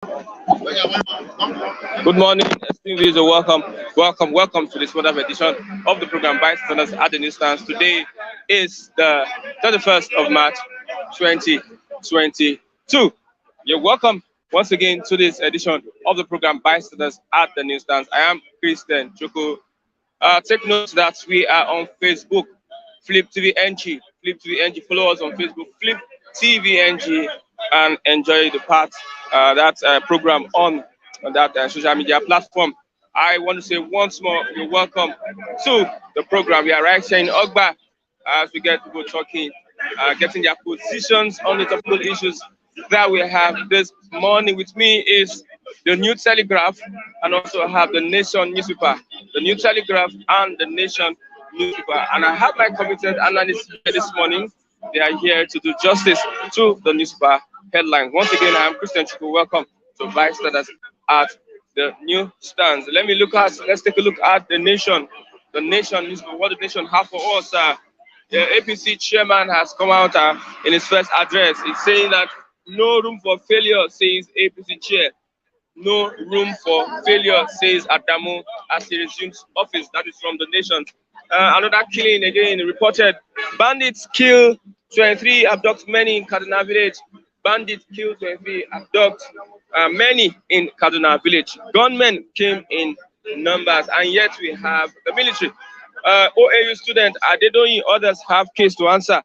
Good morning, esteemed viewers. Welcome to this wonderful edition of the program by Standards at the Newsstands. Today is the 31st of March, 2022. You're welcome once again to this edition of the program by Standards at the Newsstands. I am Christian Choko. Take note that we are on Facebook, Flip TV NG. Flip TV NG. Follow us on Facebook, Flip TV NG, and enjoy the part that program on that social media platform. I want to say once more, you're welcome to the program. We are right here in Ogba as we get people talking, getting their positions on the topical issues that we have this morning. With me is the New Telegraph, and also I have the Nation newspaper, the New Telegraph and the Nation newspaper. And I have my committed analysts here this morning. They are here to do justice to the newspaper headlines. Once again, I am Christian Chukwu. Welcome to Vice Standards at the Newsstands. Let's take a look at the Nation. The Nation newspaper. What the Nation have for us? The APC chairman has come out in his first address. He's saying that no room for failure, says APC chair. No room for failure, says Adamu as he resumes office. That is from the Nation. Another killing again reported. Bandits kill 23, abduct many in Kaduna village. Bandits kill 23, abduct many in Kaduna village. Gunmen came in numbers, and yet we have the military. OAU student Adedoyin, others have case to answer.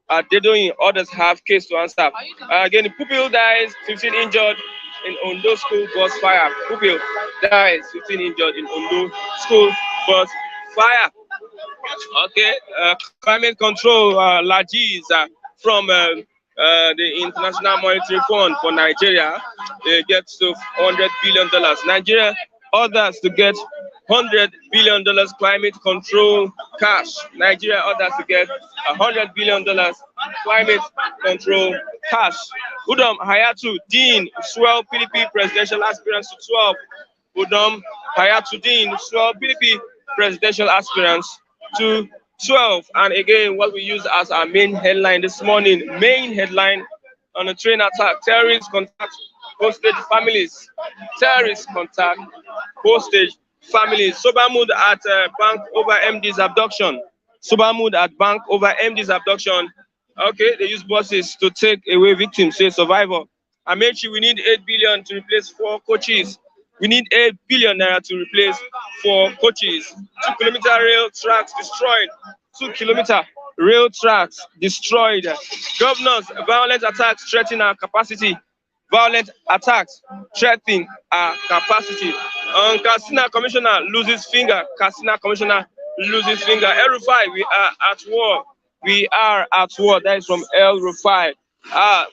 Adedoyin, others have case to answer. Again, the pupil dies, 15 injured in Ondo school bus fire. Pupil dies, 15 injured in Ondo school bus fire. Okay, climate control lagis from the International Monetary Fund for Nigeria. They get to $100 billion. Nigeria, others to get $100 billion climate control cash. Nigeria, others to get $100 billion climate control cash. Udom Hayatu Dean, swell PDP presidential aspirants to 12. Udom Hayatu Dean, swell PDP presidential aspirants to 12. And again, what we use as our main headline this morning, main headline on a train attack, terrorists contact hostage families. Terrorists contact hostage families. Sober mood at bank over MD's abduction. Sober mood at bank over MD's abduction. Okay, they use buses to take away victims, say survivor. Amechi, we need 8 billion to replace 4 coaches. We need 8 billion naira to replace 4 coaches. 2-kilometer rail tracks destroyed. 2-kilometer rail tracks destroyed. Governors, violent attacks threaten our capacity. Violent attacks threatening our capacity. Katsina commissioner loses finger. Katsina commissioner loses finger. El Rufai, we are at war. We are at war. That is from El Rufai.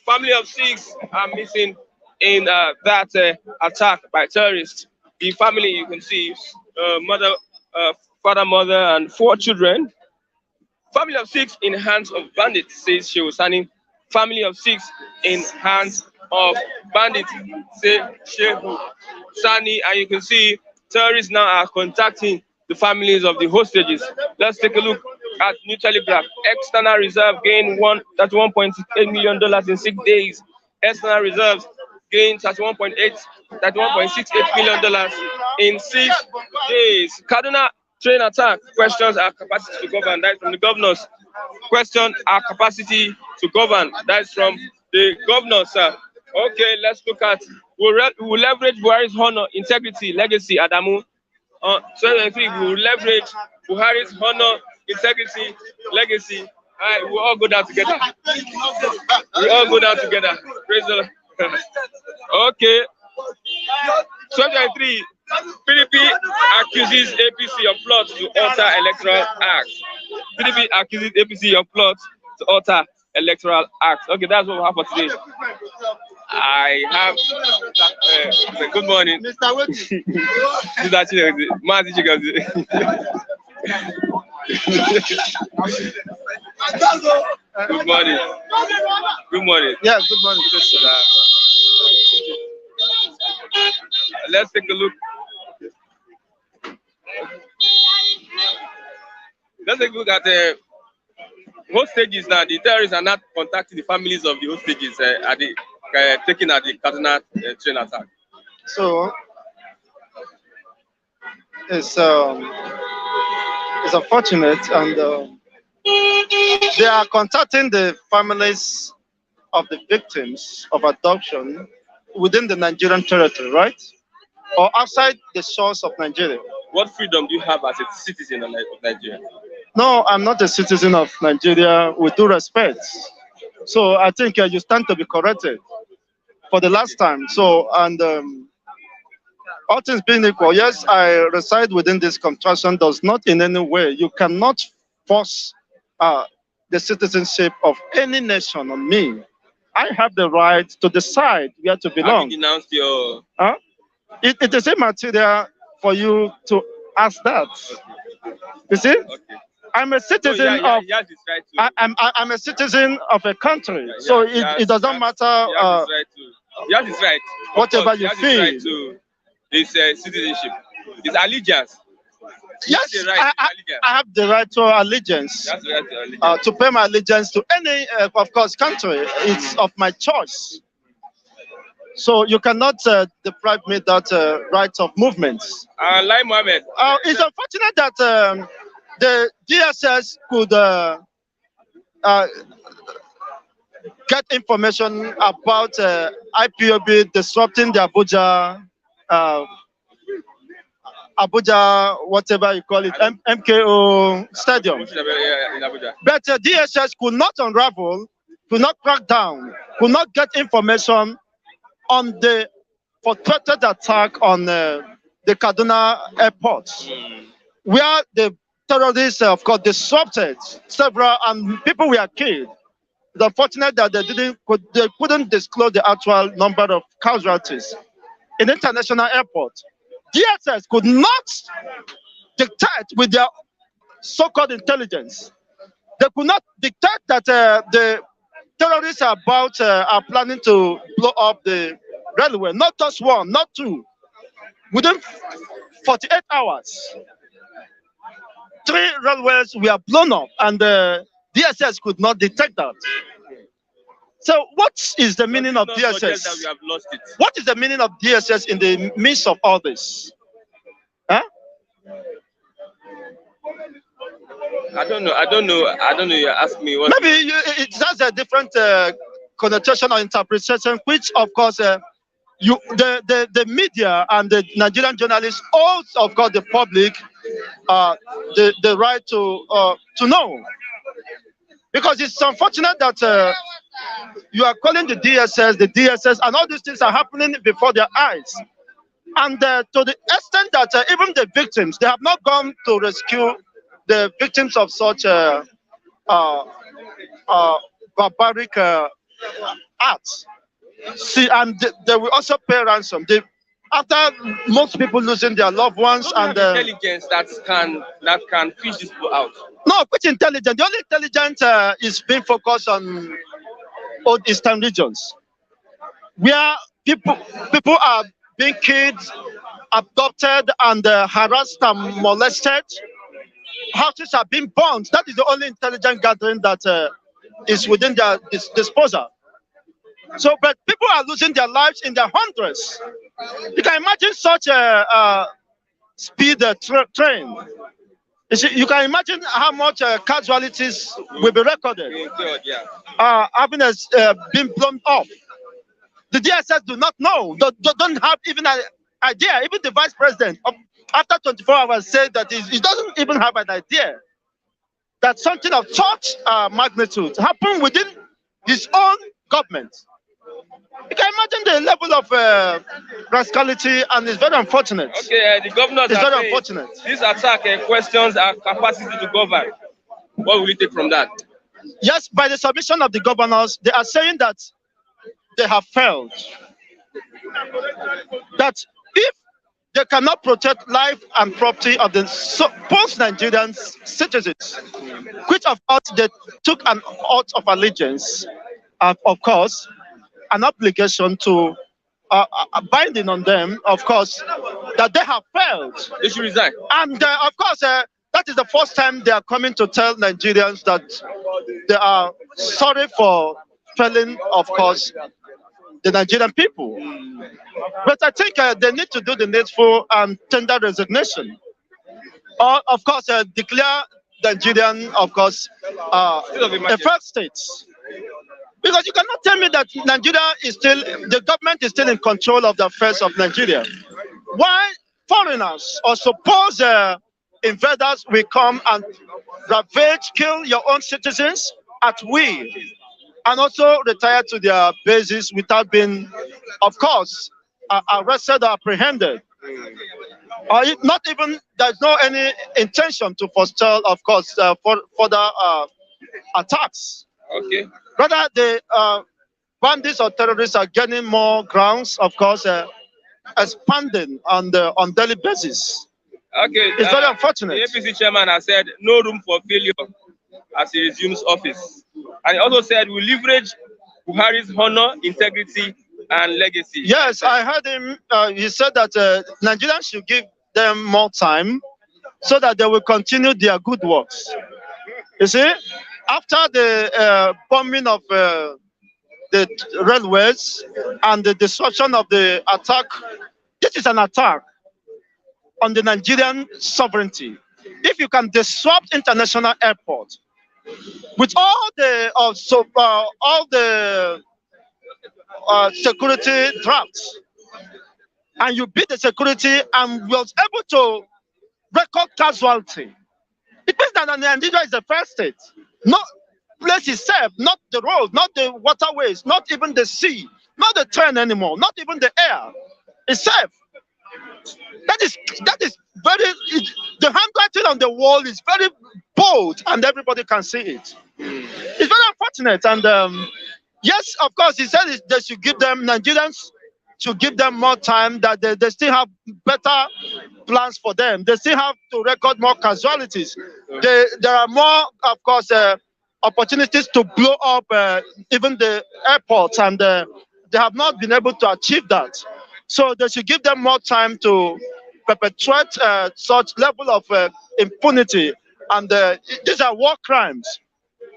Family of 6 are missing in that attack by terrorists. The family, you can see, mother, father, mother, and 4 children. Family of 6 in hands of bandits, says Shehu Sani. Family of 6 in hands of bandits, say Shehu Sani. And you can see terrorists now are contacting the families of the hostages. Let's take a look at New Telegraph. External reserve gained $1.8 million in 6 days. External reserves gained $31.68 million in 6 days. Kaduna train attack questions our capacity to govern. That is from the governors. Question our capacity to govern. That is from the governors. Okay, let's look at. We'll leverage Buhari's honor, integrity, legacy. Adamu. 2023, we will leverage Buhari's honor, integrity, legacy. All right, we'll all go down together. We all go down together. Praise the Lord. Okay. 2023, PDP accuses APC of plot to alter electoral act. PDP accuses APC of plot to alter electoral act. Okay, that's what we have for today. I have good morning. Mr. Weti. This is actually Mazi Chigazi. Good morning. Good morning. Yeah, good morning. Let's take a look. Let's take a look at hostages now. The terrorists are not contacting the families of the hostages. taken at the Kaduna train attack? So it's um, it's unfortunate, and they are contacting the families of the victims of adoption within the Nigerian territory, right? Or outside the shores of Nigeria. What freedom do you have as a citizen of Nigeria? No, I'm not a citizen of Nigeria, with due respect. So I think you stand to be corrected for the last time. So, and all things being equal, yes, I reside within this contraction, does not in any way, you cannot force uh, the citizenship of any nation on me. I have the right to decide where to Have you belong. denounced your? Huh? It is immaterial for you to ask that. You see, Okay. I'm a So citizen of. he has his right to. I'm a citizen of a country, so it doesn't matter He has his right to. He has his right. Of whatever course, he you has his right feel. to his citizenship, his allegiance. He has Yes, the right to allegiance. I have the right to allegiance, He has the right to allegiance. to pay my allegiance to any, of course, country. It's of my choice. So you cannot deprive me that right of movement. Lai Mohammed. It's unfortunate that the DSS could uh, get information about IPOB disrupting the uh, Abuja, whatever you call it, MKO Stadium. In Abuja. But DSS could not unravel, could not crack down, could not get information on the purported attack on the Kaduna airport, where the terrorists, of course, disrupted several and people were killed. It's unfortunate that they couldn't disclose the actual number of casualties in international airport. DSS could not dictate with their so-called intelligence. They could not dictate that the terrorists are planning to blow up the railway. Not just one, not two. Within 48 hours, 3 railways were blown up, and the DSS could not detect that. So, what is the meaning of Does it not suggest that DSS? we have lost it? What is the meaning of DSS in the midst of all this? Huh? I don't know. I don't know. I don't know. You ask me what. Maybe it has a different connotation or interpretation, which, of course, the media and the Nigerian journalists also, of course, the public, the right to know. Because it's unfortunate that you are calling the DSS, and all these things are happening before their eyes. And to the extent that even the victims, they have not gone to rescue the victims of such uh, barbaric acts. See, and they will also pay ransom. After most people losing their loved ones, Don't and have intelligence that can fish these people out. no, which intelligence? The only intelligence is being focused on old eastern regions, where people are being killed, abducted, and harassed and molested. Houses are being burned. That is the only intelligent gathering that is within their disposal. So, but people are losing their lives in their hundreds. You can imagine such a speed train. You can imagine how much casualties will be recorded. Having been blown up. The DSS do not know. Don't have even an idea. Even the vice president, after 24 hours, said that he doesn't even have an idea that something of such magnitude happened within his own government. You can imagine the level of rascality, and it's very unfortunate. Okay, the governors It's are very saying unfortunate. this attack questions our capacity to govern. What will you take from that? Yes, by the submission of the governors, they are saying that they have failed. That if they cannot protect life and property of the post-Nigerian citizens, which of course they took an oath of allegiance, of course, an obligation to binding on them, of course, that they have failed. They should resign. And of course, that is the first time they are coming to tell Nigerians that they are sorry for failing, of course, the Nigerian people. But I think they need to do the needful and tender resignation. Or, of course, declare Nigerian, of course, a failed state. Because you cannot tell me that Nigeria is still, the government is still in control of the affairs of Nigeria. Why foreigners or supposed invaders will come and ravage, kill your own citizens at will, and also retire to their bases without being, of course, arrested or apprehended? Or not even, there's no any intention to forestall, of course, for further attacks. Okay. Rather, the bandits or terrorists are gaining more grounds, of course, expanding on daily basis. Okay. It's very unfortunate. The APC chairman has said no room for failure as he resumes office. And he also said we leverage Buhari's honor, integrity, and legacy. Yes, I heard him. He said that Nigerians should give them more time so that they will continue their good works. You see, after the bombing of the railways and the destruction of the attack, this is an attack on the Nigerian sovereignty. If you can disrupt international airport with all the security drafts, and you beat the security and was able to record casualty, it means that Nigeria is the first state. No place is safe, not the road, not the waterways, not even the sea, not the train anymore, not even the air. It's safe. That is very, the handwriting on the wall is very bold and everybody can see it. It's very unfortunate. And yes, of course, he said they should give them, Nigerians should give them more time, that they still have better plans for them. They still have to record more casualties. There are more, of course, opportunities to blow up even the airports, and they have not been able to achieve that. So they should give them more time to perpetuate such level of impunity. And these are war crimes.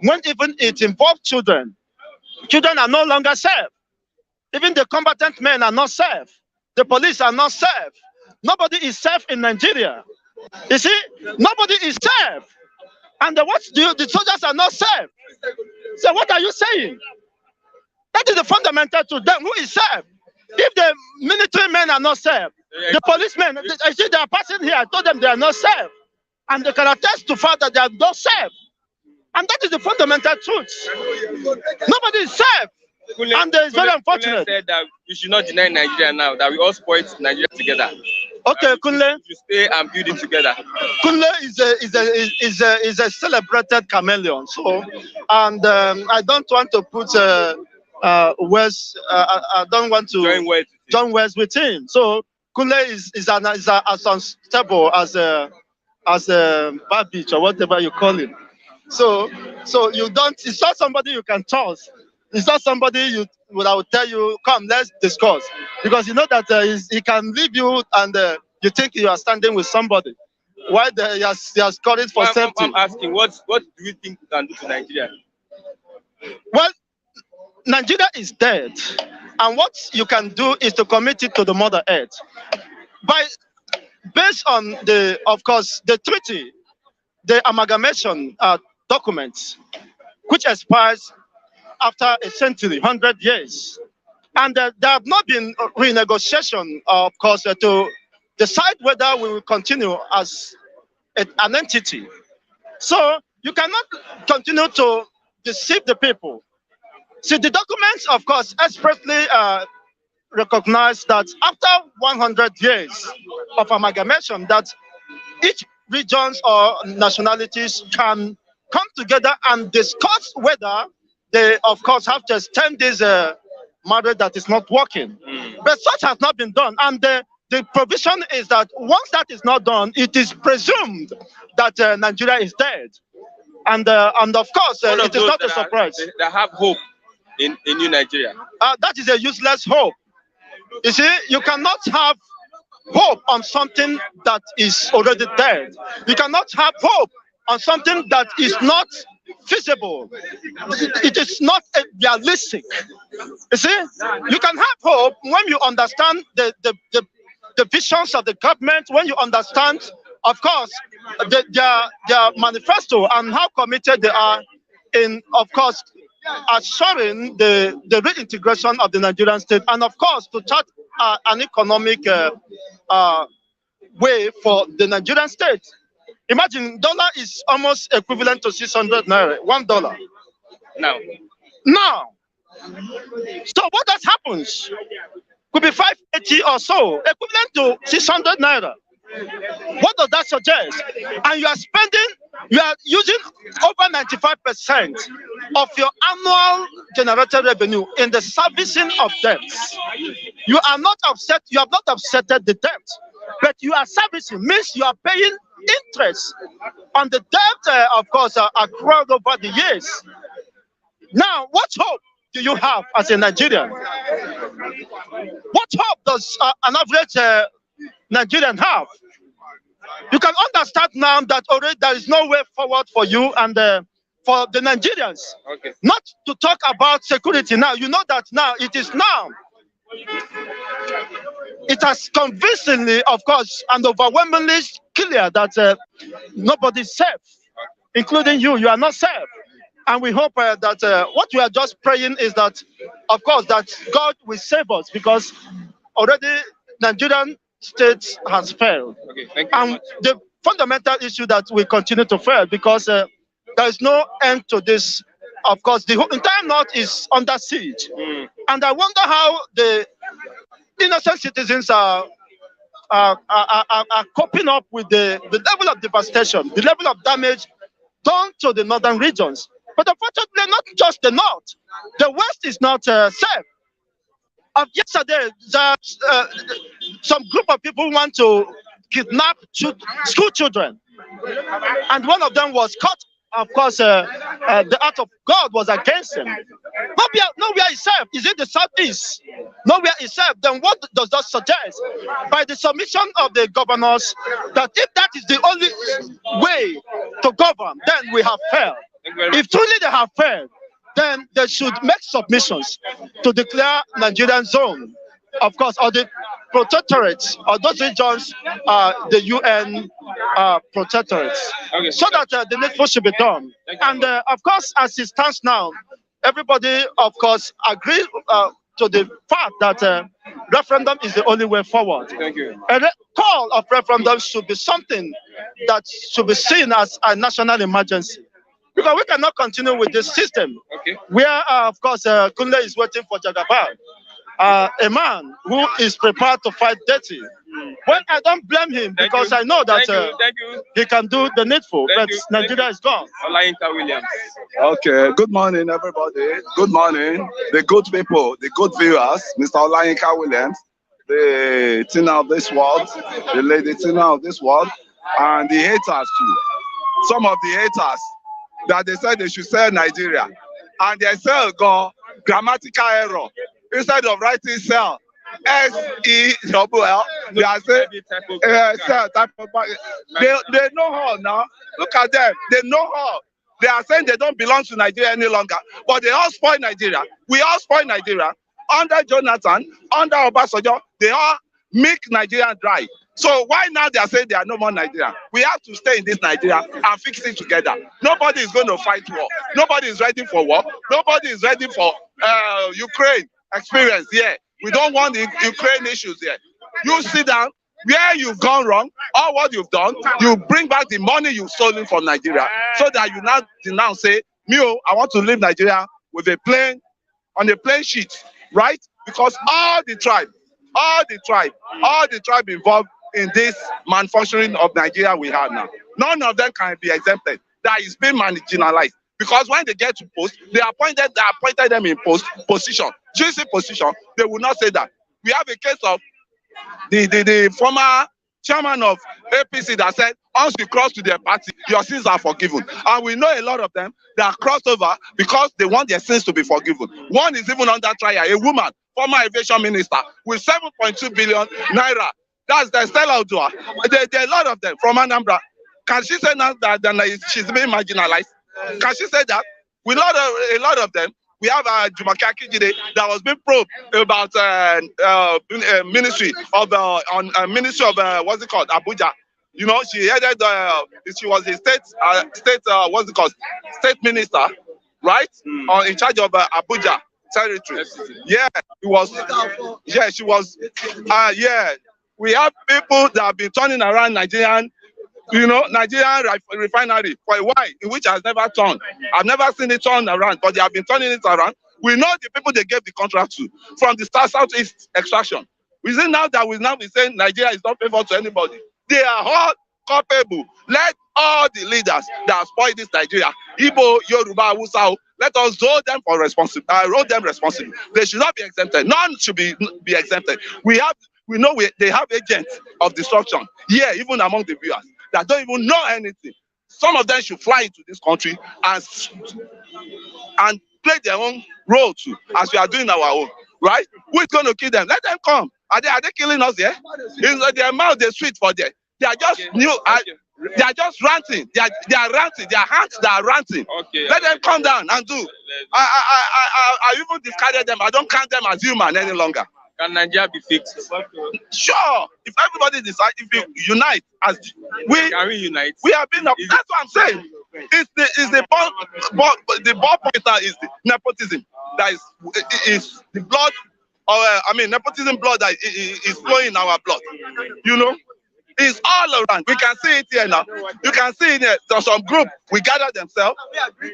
When even it involves children, children are no longer safe. Even the combatant men are not safe. The police are not safe. Nobody is safe in Nigeria. You see, nobody is safe. And the soldiers are not safe. So what are you saying? That is the fundamental to them. Who is safe? If the military men are not safe, the policemen, I see they are passing here, I told them they are not safe. And they can attest to fact that they are not safe. And that is the fundamental truth. Nobody is safe. And it's very unfortunate. Said that we should not deny Nigeria now, that we all support Nigeria together. Okay, Kunle. We should stay and build it together. Kunle is a celebrated chameleon. So, and I don't want to put words. I don't want to join words with him. So Kunle is as unstable as a Babich or whatever you call him. So you don't. It's not somebody you can trust. It's not somebody I will tell you, come, let's discuss. Because you know that he can leave you and you think you are standing with somebody. Why he has called it for safety. I'm asking, what do you think we can do to Nigeria? Well, Nigeria is dead. And what you can do is to commit it to the Mother Earth. Based on of course, the treaty, the amalgamation documents, which expires after a century, 100 years. And there have not been renegotiation, of course, to decide whether we will continue as an entity. So you cannot continue to deceive the people. See, the documents, of course, expressly recognize that after 100 years of amalgamation, that each regions or nationalities can come together and discuss whether they, of course, have to extend this marriage that is not working. But such has not been done. And the provision is that once that is not done, it is presumed that Nigeria is dead. And of course, it is not a surprise. They have hope in new Nigeria. That is a useless hope. You see, you cannot have hope on something that is already dead. You cannot have hope on something that is not feasible. It is not realistic. You see, you can have hope when you understand the visions of the government, when you understand, of course, their manifesto and how committed they are in, of course, assuring the reintegration of the Nigerian state, and of course to chart an economic way for the Nigerian state. Imagine dollar is almost equivalent to 600 naira, $1. Now, Now, so what that happens could be 580 or so, equivalent to 600 naira. What does that suggest? And you are using over 95% of your annual generated revenue in the servicing of debts. You are not upset, you have not offsetted the debt, but you are servicing, means you are paying interest on the debt, of course, accrued over the years. Now, what hope do you have as a Nigerian? What hope does an average Nigerian have? You can understand now that already there is no way forward for you and for the Nigerians. okay. Not to talk about security now. You know that now it is now. It has convincingly, of course, and overwhelmingly clear that nobody is safe, including you. You are not safe. And we hope that what we are just praying is that, of course, that God will save us, because already Nigerian state has failed. Okay, thank you. And the fundamental issue that we continue to fail, because there is no end to this. Of course, the whole entire north is under siege. And I wonder how the innocent citizens are coping up with the level of devastation, the level of damage done to the northern regions. But unfortunately, not just the north, the west is not safe. Of yesterday, some group of people want to kidnap school children, and one of them was caught. Of course, the act of God was against him. Nowhere is safe. Is it the southeast? Nowhere is safe. Then what does that suggest? By the submission of the governors, that if that is the only way to govern, then we have failed. If truly they have failed, then they should make submissions to declare Nigerian zone, of course, or the protectorate, or those regions, the UN protectorates, Okay. so that the needful should be done. And of course, as it stands now, everybody, of course, agrees to the fact that referendum is the only way forward. Thank you. A call of referendum should be something that should be seen as a national emergency. Because we cannot continue with this system, Okay. where, of course, Kunle is waiting for Jagaban, a man who is prepared to fight dirty. Well, I don't blame him, because I know that Thank you. he can do the needful, Thank but you. Nigeria is gone. Olayinka Williams. Okay, good morning, everybody. Good morning, the good people, the good viewers, Mr. Olayinka Williams, the Tina of this world, the lady Tina of this world, and the haters too. Some of the haters that they said they should sell Nigeria, and they sell grammatical error. Instead of writing sell, S-E-L-L, they are saying sell type of bag. They know how now. Look at them. They know how. They are saying they don't belong to Nigeria any longer. But they all spoil Nigeria. We all spoil Nigeria. Under Jonathan, under Obasanjo, they all make Nigeria dry. So why now they are saying they are no more Nigeria? We have to stay in this Nigeria and fix it together. Nobody is going to fight war. Nobody is ready for war. Nobody is ready for Ukraine experience here. We don't want the Ukraine issues here. You sit down where you've gone wrong, all what you've done, you bring back the money you've stolen from Nigeria, so that you now say, Mio, I want to leave Nigeria with a plane, on a plane sheet, right? Because all the tribe involved in this manufacturing of Nigeria we have now, none of them can be exempted. That is being marginalized. Because when they get to post, they appointed them in position, GC position. They will not say that. We have a case of the former chairman of APC that said, once you cross to their party, your sins are forgiven. And we know a lot of them that crossed over because they want their sins to be forgiven. One is even under trial, a woman, former aviation minister, with 7.2 billion naira. That's the Stella Odua. There are a lot of them from Anambra. Can she say now that she's being marginalized? Can she say that? We know a lot of them. We have Jumake Akijide that was being probed about Ministry of what's it called, Abuja. You know, she headed. She was the state minister, right? In charge of Abuja territory. Yeah, it was. Yeah, she was. Yeah, we have people that have been turning around Nigerian refinery for a while, in which has never turned. I've never seen it turn around, but they have been turning it around. We know the people they gave the contract to from the Southeast extraction. We see now that we now be saying Nigeria is not favorable to anybody. They are all culpable. Let all the leaders that have spoiled this Nigeria, Igbo, Yoruba, Hausa, let us hold them responsible. They should not be exempted. None should be exempted. We know they have agents of destruction here, even among the viewers, that don't even know anything. Some of them should fly into this country and play their own role too, as we are doing our own. Right? Who's going to kill them? Let them come. Are they killing us here? Their mouth is sweet for them. They are just they are just ranting. They are ranting. Their hands that are ranting. Let them come down and do. I even discarded them. I don't count them as human any longer. Can Nigeria be fixed? Sure. If everybody decides, if we unite, as can we unite? We have been. That's what I'm saying. The ball pointer is the nepotism. That is the blood, nepotism blood that is flowing in our blood. You know, it's all around. We can see it here now. You can see it here. There's some group we gather themselves.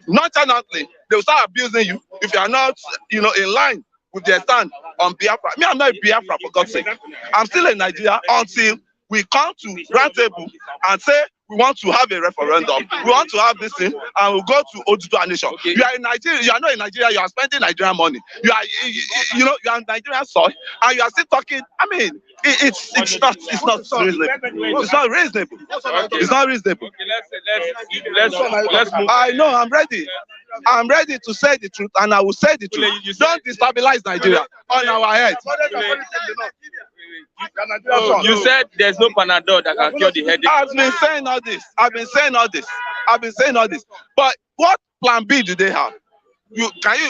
Nonchalantly, they will start abusing you if you are not, in line with their stand on Biafra. Me, I'm not a Biafra, for God's sake. I'm still in Nigeria until we come to round table and say we want to have a referendum. We want to have this thing, and we'll go to Oduduwa Nation. Okay. You are in Nigeria. You are not in Nigeria. You are spending Nigerian money. You are in Nigerian soil, and you are still talking. I mean, it's not reasonable. It's not reasonable. It's not reasonable. Okay, let's move. I know. I'm ready. I'm ready to say the truth, and I will say the truth. Don't destabilize Nigeria on our heads. You said there's no Panadol that can cure the headache. I've been saying all this. But what plan B do they have?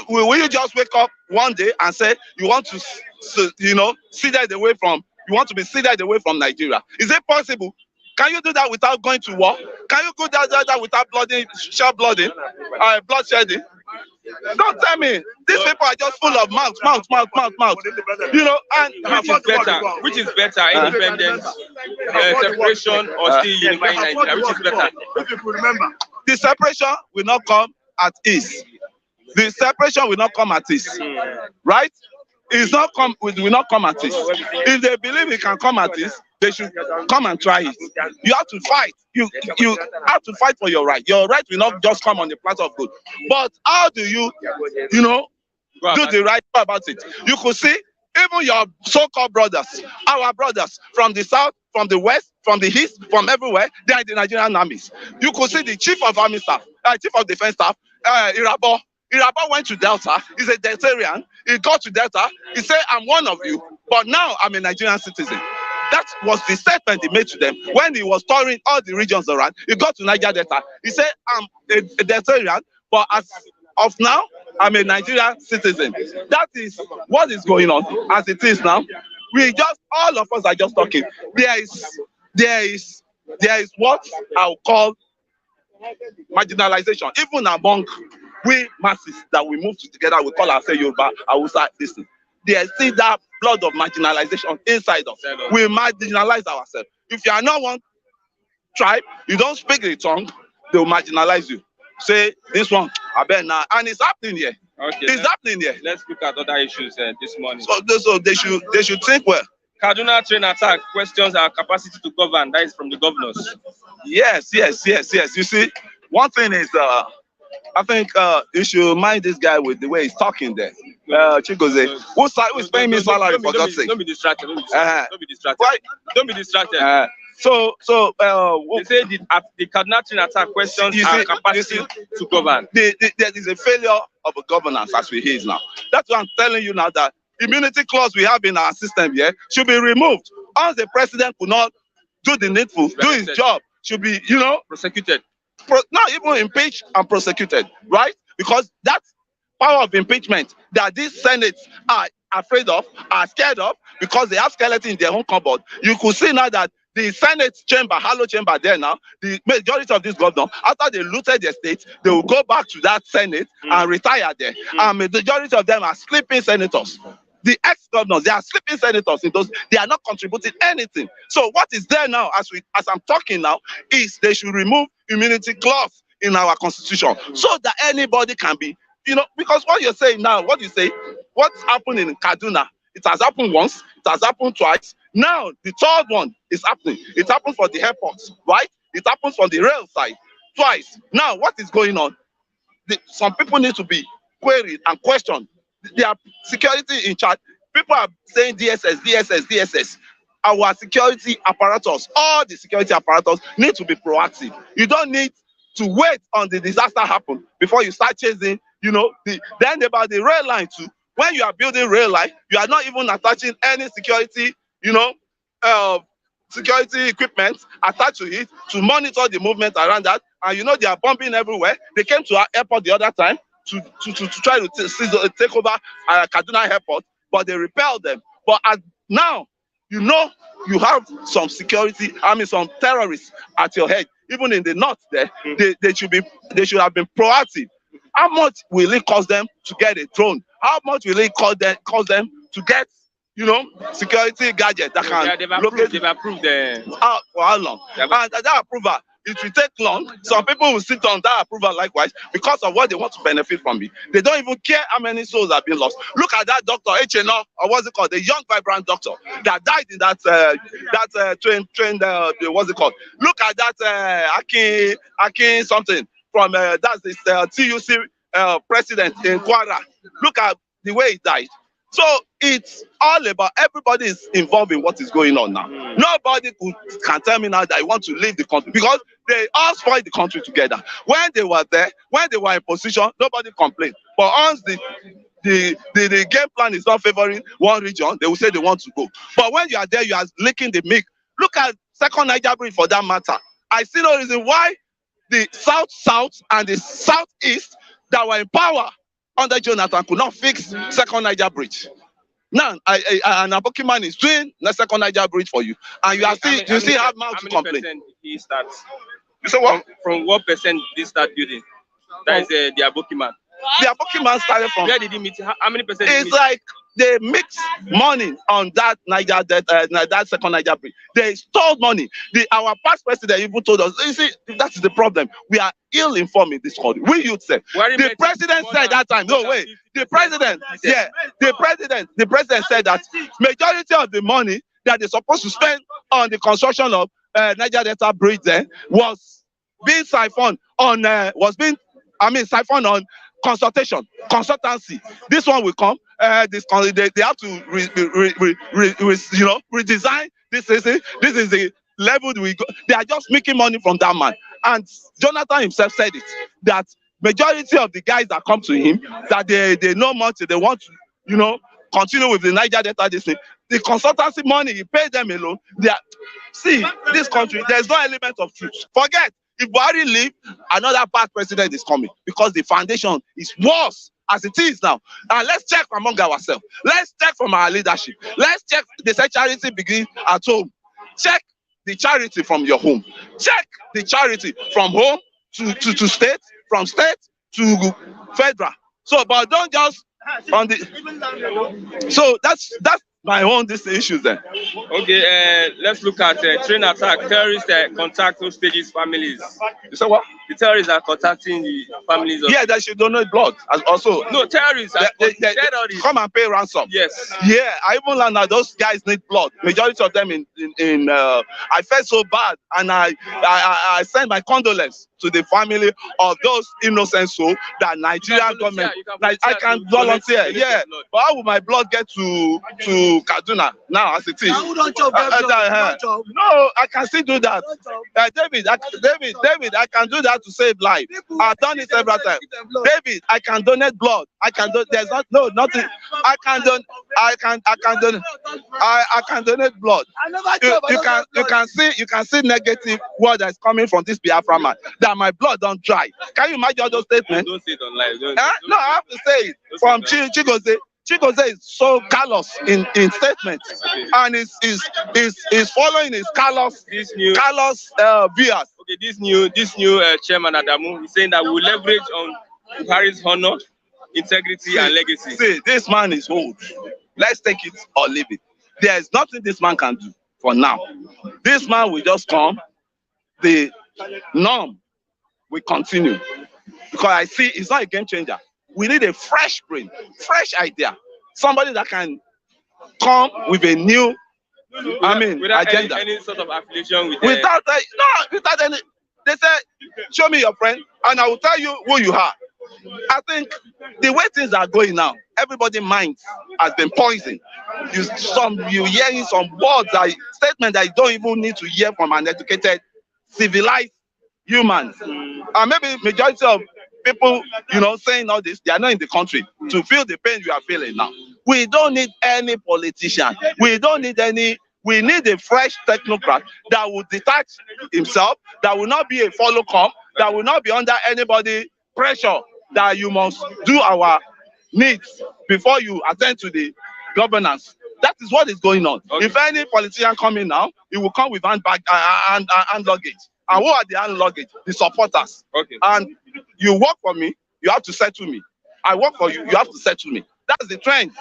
Will you just wake up one day and say you want to, seated away from? You want to be seated away from Nigeria? Is it possible? Can you do that without going to war? Can you do that without bloodshedding? Don't tell me. These people are just full of mouth. And which is better, independence, separation, or still unifying Nigeria? Which is better? The separation will not come at ease. The separation will not come at ease, right? Will not come at ease. If they believe it can come at ease, they should come and try it. You have to fight. You have to fight for your right. Your right will not just come on the platter of good. But how do you do the right about it? You could see even your so-called brothers, our brothers from the south, from the west, from the east, from everywhere, they are in the Nigerian armies. You could see the chief of army staff, chief of defense staff, Irabo. Irabo went to Delta. He's a Deltarian. He got to Delta. He said, I'm one of you, but now I'm a Nigerian citizen. That was the statement he made to them when he was touring all the regions around. He got to Niger Delta. He said, I'm a Deltarian, but as of now, I'm a Nigerian citizen. That is what is going on as it is now. All of us are just talking. There is what I'll call marginalization, even among we masses that we move together. We call ourselves Yoruba, Hausa, listen. There's still that blood of marginalization inside us. We marginalize ourselves. If you are not one tribe, you don't speak the tongue, they will marginalize you. Say this one, I bet now, and it's happening here. Okay, it's happening here. Let's look at other issues this morning. So they should think well. Kaduna train attack questions our capacity to govern. That is from the governors. Yes. You see, one thing is, I think you should mind this guy with the way he's talking there. Chigoze, who's paying me salary for God's sake? Don't be distracted. Don't be distracted. Right? Don't be distracted. So they say the Kaduna train attack questions our capacity to govern. There is a failure of a governance as we hear now. That's why I'm telling you now that immunity clause we have in our system here should be removed. Once the president could not do the needful, do his job, should be, prosecuted. not even impeached and prosecuted, right? Because that power of impeachment that these senates are afraid of, are scared of, because they have skeleton in their own cupboard. You could see now that the Senate chamber, Hollow chamber there now, the majority of these governors, after they looted their states, they will go back to that Senate and retire there. And the majority of them are sleeping senators. The ex-governors, they are sleeping senators in those, they are not contributing anything. So what is there now, as I'm talking now, is they should remove immunity clause in our constitution so that anybody can be, because what you're saying now, what you say, what's happened in Kaduna, it has happened once, it has happened twice. Now the third one is happening. It happened for the airports, right? It happens for the rail side twice. Now what is going on? Some people need to be queried and questioned. Their security in charge. People are saying DSS. Our security apparatus, all the security apparatus need to be proactive. You don't need to wait on the disaster happen before you start chasing, then about the rail line too. When you are building rail line, you are not even attaching any security, security equipment attached to it to monitor the movement around that. And they are bombing everywhere. They came to our airport the other time to try to take over Kaduna airport, but they repelled them. But now, you have some some terrorists at your head. Even in the north there, they should have been proactive. How much will it cost them to get a drone? How much will it cost them to get, security gadget that can they've approved for how long? And that approval, it will take long. Some people will sit on that approval likewise because of what they want to benefit from it. They don't even care how many souls have been lost. Look at that doctor, HNO, or what's it called? The young, vibrant doctor that died in that what's it called? Look at that Akin something from that's this TUC president in Kwara. Look at the way he died. So it's all about everybody is involved in what is going on now. Nobody can tell me now that I want to leave the country because they all spoiled the country together. When they were there, when they were in position, nobody complained. But once the game plan is not favoring one region, they will say they want to go. But when you are there, you are licking the milk. Look at second Niger Bridge for that matter. I see no reason why the South and the Southeast that were in power under Jonathan could not fix second Niger Bridge. Now, an Abokiman is doing the second Niger Bridge for you, and you still have mouth to complain. He starts. You say what? From what percent did he start building? That is the Abokiman. The Abokiman started from. Where did he meet? How many percent? It's like they mixed money on that that second Niger Bridge. They stole money. Our past president even told us. You see, that is the problem. We are ill-informed in this country. We youth say. The president said that time. No way. The president said that majority of the money that they're supposed to spend on the construction of Niger Delta Bridge there was being siphoned on siphoned on consultancy. This one will come. They have to redesign. This is the level we go. They are just making money from that man. And Jonathan himself said it that majority of the guys that come to him that they know much. They want to continue with the Niger Delta. This thing. The consultancy money he paid them alone. See this country. There's no element of truth. Forget. If Buhari leave, another bad president is coming because the foundation is worse as it is now. And let's check among ourselves. Let's check from our leadership. Let's check. They say charity begins at home. Check the charity from your home. Check the charity from home to state, from state to federal. So, but don't just on the. So that's my own issues then. Okay, let's look at train attack. Terrorists contact hostages' families. You say what? The terrorists are contacting the families of... Yeah, they should donate blood. Also, no, terrorists are terrorists. Come and pay ransom. Yes. Yeah, I even learned that those guys need blood. Majority of them I felt so bad, and I sent my condolence to the family of those innocent souls that Nigerian government. I can volunteer. Yeah, but how will my blood get to Kaduna now as it is? No, I can still do that. David, I can do that to save life. I've done it several times. David, I can donate blood. I can do. There's nothing. I can donate blood. You can see negative word that's coming from this Biafra man. that my blood don't dry. Can you imagine all those statements? Don't say it online. No, I have to say it. From Chigoze. Chigoze is so callous in statements, and is following his callous viewers. Okay, this new chairman Adamu is saying that we will leverage on Buhari's honor, integrity, and legacy. See, this man is old. Let's take it or leave it. There is nothing this man can do for now. This man will just come. The norm will continue, because I see it's not a game changer. We need a fresh brain, fresh idea, somebody that can come with a new, without agenda. Any sort of affiliation with without any. They say, show me your friend, and I will tell you who you are. I think the way things are going now, everybody's mind has been poisoned. You hearing some words, statements that you don't even need to hear from an educated, civilized human. And maybe majority of people, saying all this, they are not in the country to feel the pain you are feeling now. We don't need any politician. We need a fresh technocrat that will detach himself, that will not be a follow-come, that will not be under anybody pressure, that you must do our needs before you attend to the governance. That is what is going on. Okay. If any politician come in now, he will come with hand luggage. And who are the hand luggage? The supporters. Okay. And you work for me, you have to settle me. I work for you, you have to settle me. That's the trend.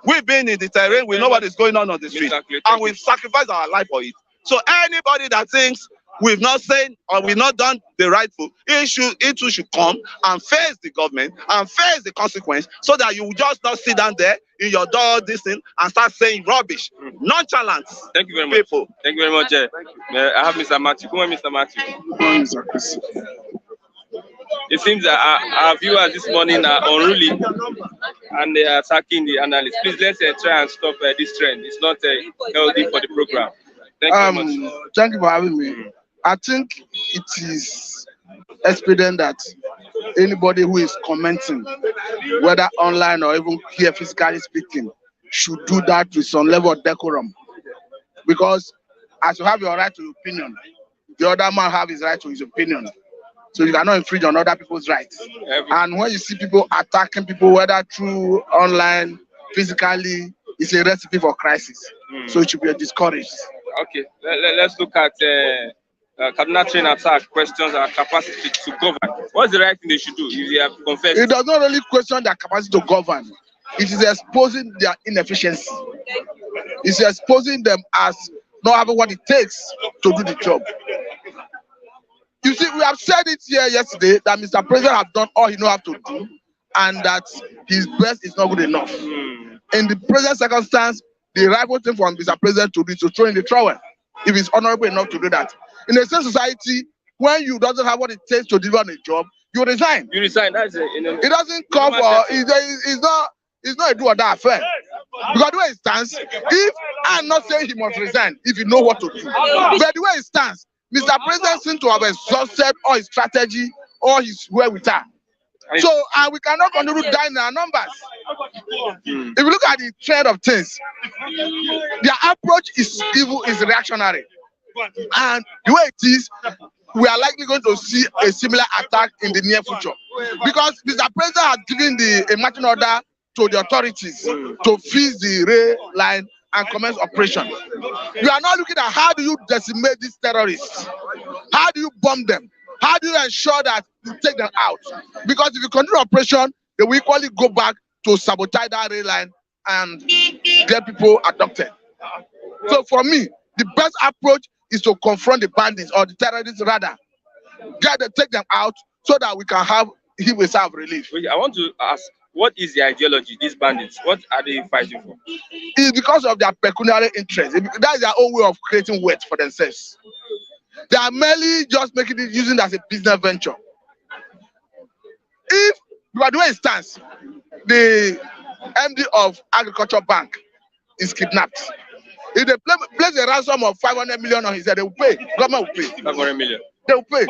We've been in the terrain, we know what is going on the street, and we've sacrificed our life for it. So anybody that thinks we've not said or we've not done the rightful, it too should come and face the government and face the consequence, so that you will just not sit down there in your door, this thing, and start saying rubbish. Nonchalance. Thank you very much. People. Thank you very much. I have Mr. Matthew. Come on, Mr. Matthew. It seems that our viewers this morning are unruly and they are attacking the analysts. Please, let's try and stop this trend. It's not healthy for the program. Thank you very much. Thank you for having me. I think it is expedient that anybody who is commenting, whether online or even here physically speaking, should do that with some level of decorum. Because as you have your right to opinion, the other man have his right to his opinion. So you cannot infringe on other people's rights. And when you see people attacking people, whether through online, physically, it's a recipe for crisis. So it should be discouraged. Okay, let's look at Kaduna train attack questions our capacity to govern. What's the right thing they should do if they have confessed? It does not really question their capacity to govern. It is exposing their inefficiency. It's exposing them as not having what it takes to do the job. You see, we have said it here yesterday that Mr. President has done all he knows how to do, and that his best is not good enough. In the present circumstance, the rightful thing for Mr. President to do is to throw in the towel, if he's honorable enough to do that. In a same society, when you doesn't have what it takes to deliver on a job, you resign. You resign. That's it. It doesn't come for. It's not a do or die affair. Because the way it stands, if I'm not saying he must resign, if you know what to do, but the way it stands, Mr. President seems to have exhausted all his strategy, all his wherewithal. So, and we cannot continue to die in our numbers. If you look at the trend of things, their approach is evil, is reactionary. And the way it is, we are likely going to see a similar attack in the near future. Because Mr. President has given a marching order to the authorities to freeze the rail line and commence operation. You are now looking at how do you decimate these terrorists? How do you bomb them? How do you ensure that you take them out? Because if you continue operation, they will equally go back to sabotage that rail line and get people abducted. So for me, the best approach is to confront the bandits or the terrorists rather. Take them out so that we can have relief. I want to ask, what is the ideology, these bandits? What are they fighting for? It's because of their pecuniary interest. That is their own way of creating wealth for themselves. They are merely just using it as a business venture. If, by the way it stands, the MD of Agriculture Bank is kidnapped, if they place a ransom of 500 million on his head, they will pay. Government will pay. 500 million. They will pay.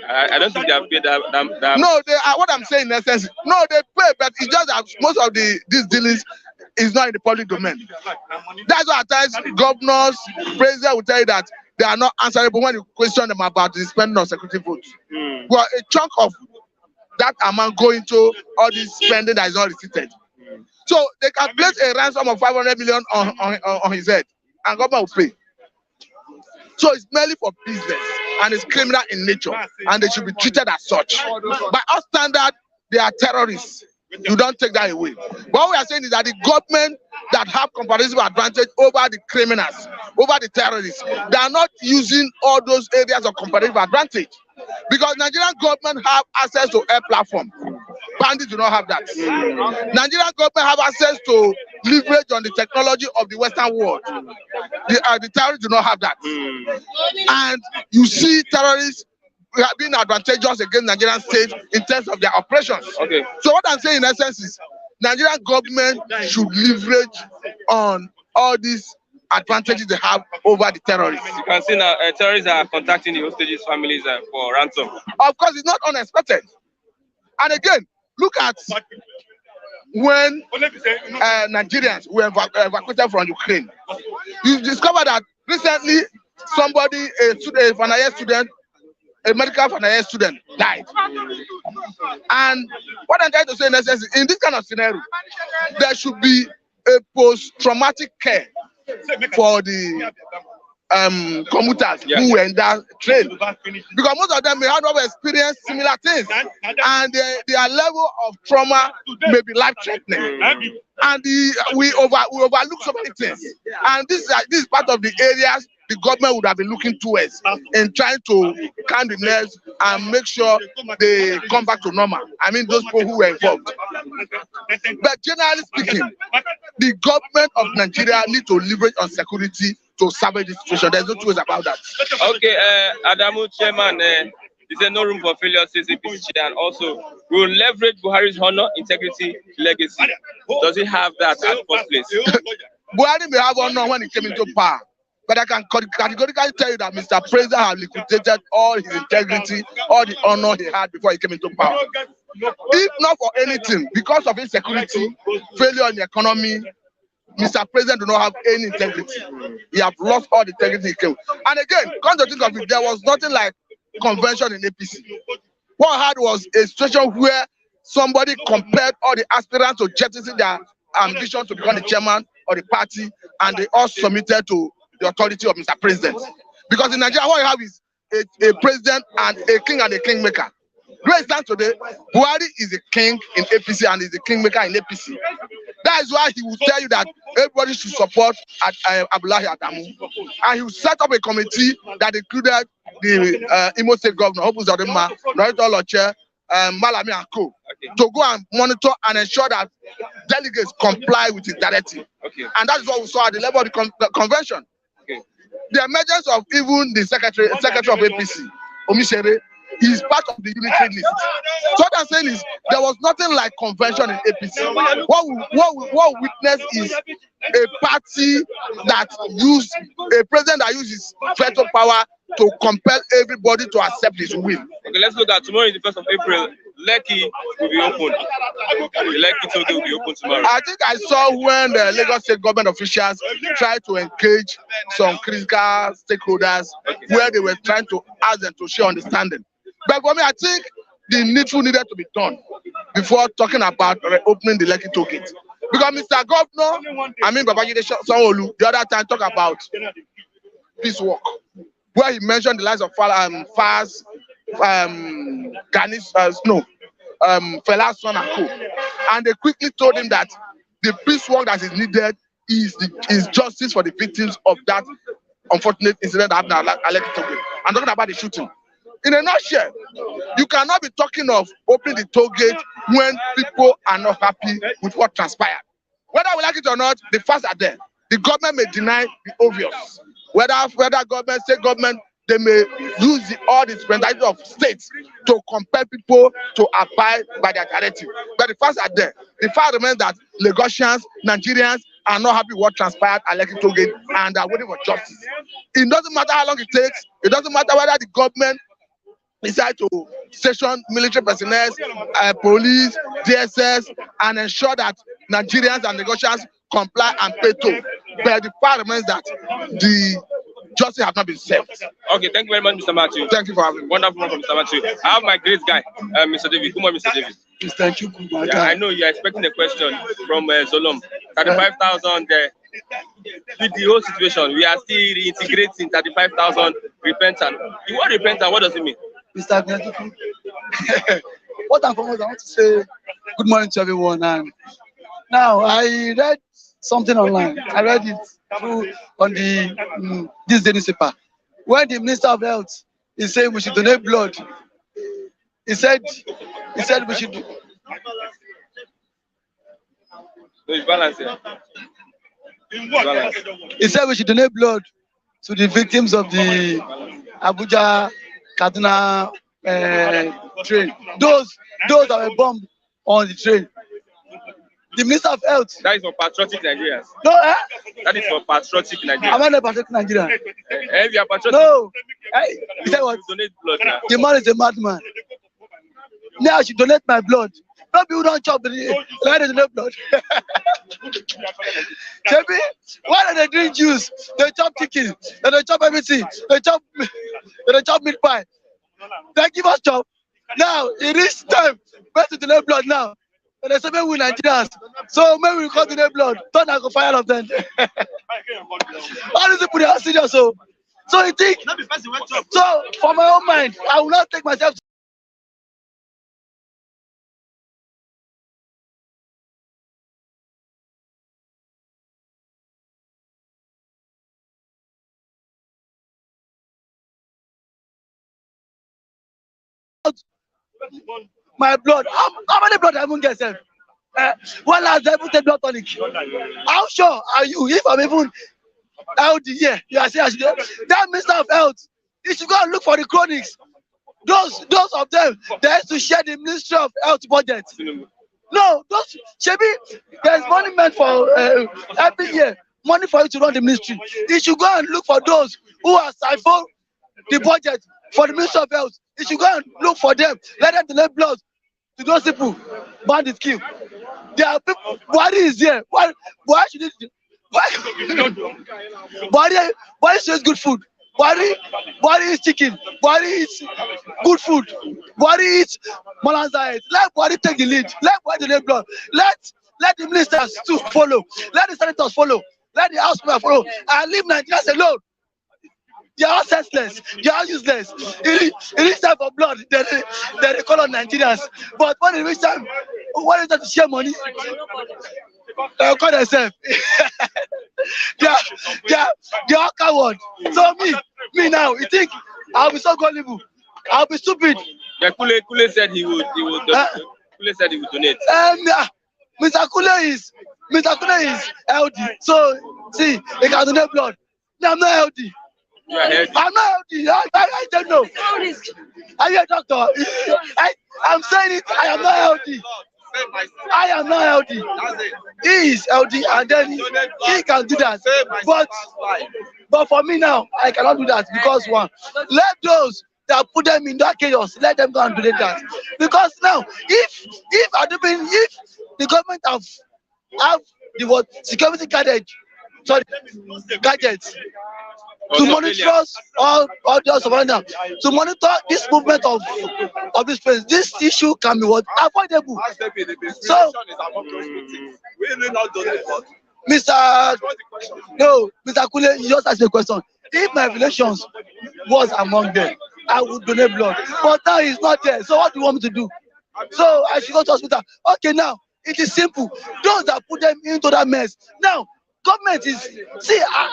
I don't think they have paid that. No, what I'm saying in essence, no, they pay, but it's just that most of these dealings is not in the public domain. That's why at times governors, president will tell you that they are not answerable when you question them about the spending of security votes. Well, a chunk of that amount going to all this spending that is not receipted. So they can place a ransom of 500 million on his head, and government will pay. So it's merely for business, and it's criminal in nature, and they should be treated as such. By our standard, they are terrorists. You don't take that away. What we are saying is that the government that have comparative advantage over the criminals, over the terrorists, they are not using all those areas of comparative advantage. Because Nigerian government have access to air platform. Bandits do not have that. Nigerian government have access to leverage on the technology of the Western world. The terrorists do not have that. And you see terrorists being advantageous against Nigerian state in terms of their operations. Okay. So what I'm saying in essence is Nigerian government should leverage on all these advantages they have over the terrorists. You can see now terrorists are contacting the hostages' families for ransom. Of course, it's not unexpected. And again, look at when Nigerians were evacuated from Ukraine. You discover that recently somebody, a final year student, a medical final year student, died. And what I'm trying to say in essence is, in this kind of scenario, there should be a post-traumatic care for the commuters who were in that train, because most of them may have experienced similar things, and their level of trauma may be life-threatening, and we overlook so many things. And this is part of the areas the government would have been looking towards in trying to calm the nerves and make sure they come back to normal. I mean, those people who were involved. But generally speaking, the government of Nigeria need to leverage on security to salvage the situation. There's no two ways about that. Okay, Adamu Chairman, he said no room for failure, says APC, and also we will leverage Buhari's honor, integrity, legacy. Does he have that at first place? Buhari may have honor when he came into power, but I can categorically tell you that Mr. President has liquidated all his integrity, all the honor he had before he came into power. If not for anything, because of insecurity, failure in the economy, Mr. President do not have any integrity. He have lost all the integrity he came. And again, come to think of it, there was nothing like convention in APC. What I had was a situation where somebody compared all the aspirants to jettison their ambition to become the chairman of the party, and they all submitted to the authority of Mr. President. Because in Nigeria, what you have is a president and a king and a kingmaker. The way it stands today, Buhari is a king in APC and is a kingmaker in APC. That is why he will tell you that everybody should support Abdullahi Adamu. And he will set up a committee that included the Imo State Governor, Hope Uzodinma, Norito Oloche, Malami and Co. To go and monitor and ensure that delegates comply with his directive. Okay. And that is what we saw at the level of the convention. Okay. The emergence of even the secretary of APC, Omishere, is part of the unitary list. So what I'm saying is, there was nothing like convention in APC. What we witnessed is a party that used, a president that uses veto power to compel everybody to accept his will. Okay, let's look at tomorrow is the 1st of April. Lekki will be open. Lekki Toge will be open tomorrow. I think I saw when the Lagos State government officials tried to engage some critical stakeholders where they were trying to ask them to share understanding. But for me, I think the needful needed to be done before talking about opening the Lekki toll gate. Because Mr. Governor, Babajide Sanwo-Olu, the other time talked about peace walk, where he mentioned the lives of Faz, Fela's son and Co. And they quickly told him that the peace walk that is needed is justice for the victims of that unfortunate incident that happened at Lekki toll gate. I'm talking about the shooting. In a nutshell, you cannot be talking of opening the toll gate when people are not happy with what transpired. Whether we like it or not, the facts are there. The government may deny the obvious. Whether government, state government, they may use all the representatives of states to compel people to abide by their directive. But the facts are there. The fact remains that Lagosians, Nigerians are not happy with what transpired at Lekki toll gate and are waiting for justice. It doesn't matter how long it takes. It doesn't matter whether the government decide to station military personnel, police, DSS, and ensure that Nigerians and negotiators comply and pay toll. But the fact remains that the justice has not been served. Okay, thank you very much, Mr. Matthew. Thank you for having me. Wonderful one from Mr. Matthew. I have my great guy, Mr. David. Good morning, Mr. David. Mr. Chuku, Yeah, I know you are expecting a question from Zolom. 35,000 with the whole situation. We are still reintegrating 35,000 repentant. The word repentant, what does it mean? Mr. Chuku, what I'm foremost, I want to say good morning to everyone. And now I read something online. I read it through on the this day newspaper. When the Minister of Health is saying we should donate blood, he said we should. No, it's balance here. Balance. He said we should donate blood to the victims of the Abuja Kaduna train. Those that were bombed on the train. The Minister of Health. That is for patriotic Nigerians. No, That is for patriotic Nigerians. am I not patriotic Nigerian? If you are patriotic, No. He said what? you donate blood now. The man is a madman. Now I should donate my blood. No people don't chop the why they donate blood. Chebi, why do they drink juice? They chop chicken, they chop everything, they chop meat pie. They give us chop. Now it is time to donate blood now. And they say maybe we Nigerians. So maybe we can't donate blood. Don't I go fire of them. All these people they are serious. So you think so for my own mind, I will not take myself my blood. How many blood I even get self? One last I put a blood tonic. How sure are you if I'm even out here? You are saying that Minister of Health, you should go and look for the chronics. Those of them they have to share the Ministry of Health budget. No, those Shebi, there's money meant for every year. Money for you to run the ministry. You should go and look for those who are siphoned the budget for the Ministry of Health. You should go and look for them. Let them donate blood to those people. Bandit kill. There are people. Why is here? Why should it? Why should good food? Why eats chicken? Why eats good food? Why eats Malanza? Let Buhari take the lead. Let Buhari donate blood. Let the ministers to follow. Let the senators follow. Let the house people follow. And leave Nigerians alone. They are senseless. They are useless. It is time for blood. They call on Nigerians. But when it reach time, when it is to share money, they call themselves. they are coward. So me now, you think I'll be so gullible? I'll be stupid. Yeah, Kule said he would donate. Kule said he would donate. Mr. Kule is healthy. So see, he can donate blood. No, I'm not healthy. I'm not healthy. I don't know. Are you a doctor? I'm saying it. I am not healthy. I am not healthy. He is healthy, and then he can do that. But for me now, I cannot do that because one, let those that put them in that chaos, let them go and do that. Because now, if the government have the security gadgets to monitor us all those around them, to monitor this movement of this place. This issue can be avoidable. So, Mr. Kule, you just asked me a question. If my relations was among them, I would donate blood. But now he's not there. So what do you want me to do? So I should go to hospital. Okay, now it is simple. Those that put them into that mess. Now, government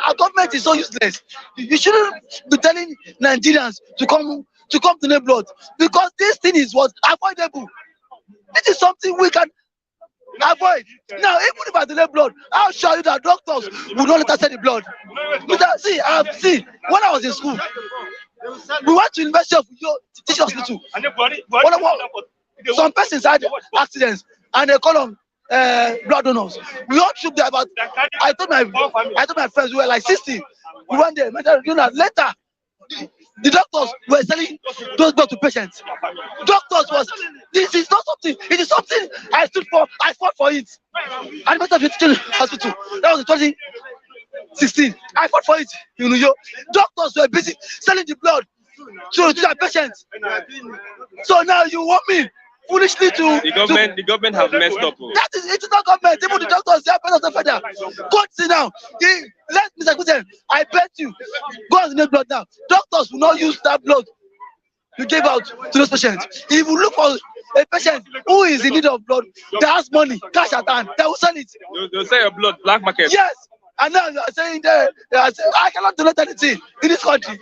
our government is so useless. You shouldn't be telling Nigerians to come donate blood because this thing is avoidable. This is something we can avoid. Now, even if I donate blood, I'll show you that doctors would not let us take the blood. See, when I was in school, we went to University of Teaching Hospital. Some persons had accidents and they call them blood donors. We all trooped there, but I told my friends we were like 60. We went there. Later, the doctors were selling those blood to patients. This is not something. It is something I stood for. I fought for it. And University of Teaching Hospital. That was in 16. I fought for it. You know, doctors were busy selling the blood to their patients. So now you want me foolishly to the government have messed up. That is, it is not government. Even the doctors, they are better than federal. Go sit down. Let Mr. Kusen, I bet you, go and donate blood now. Doctors will not use that blood you gave out to those patients. If you look for a patient who is in need of blood, that has money, cash at hand, they will sell it. They'll sell your blood, black market. Yes. And now you are saying I cannot donate anything in this country.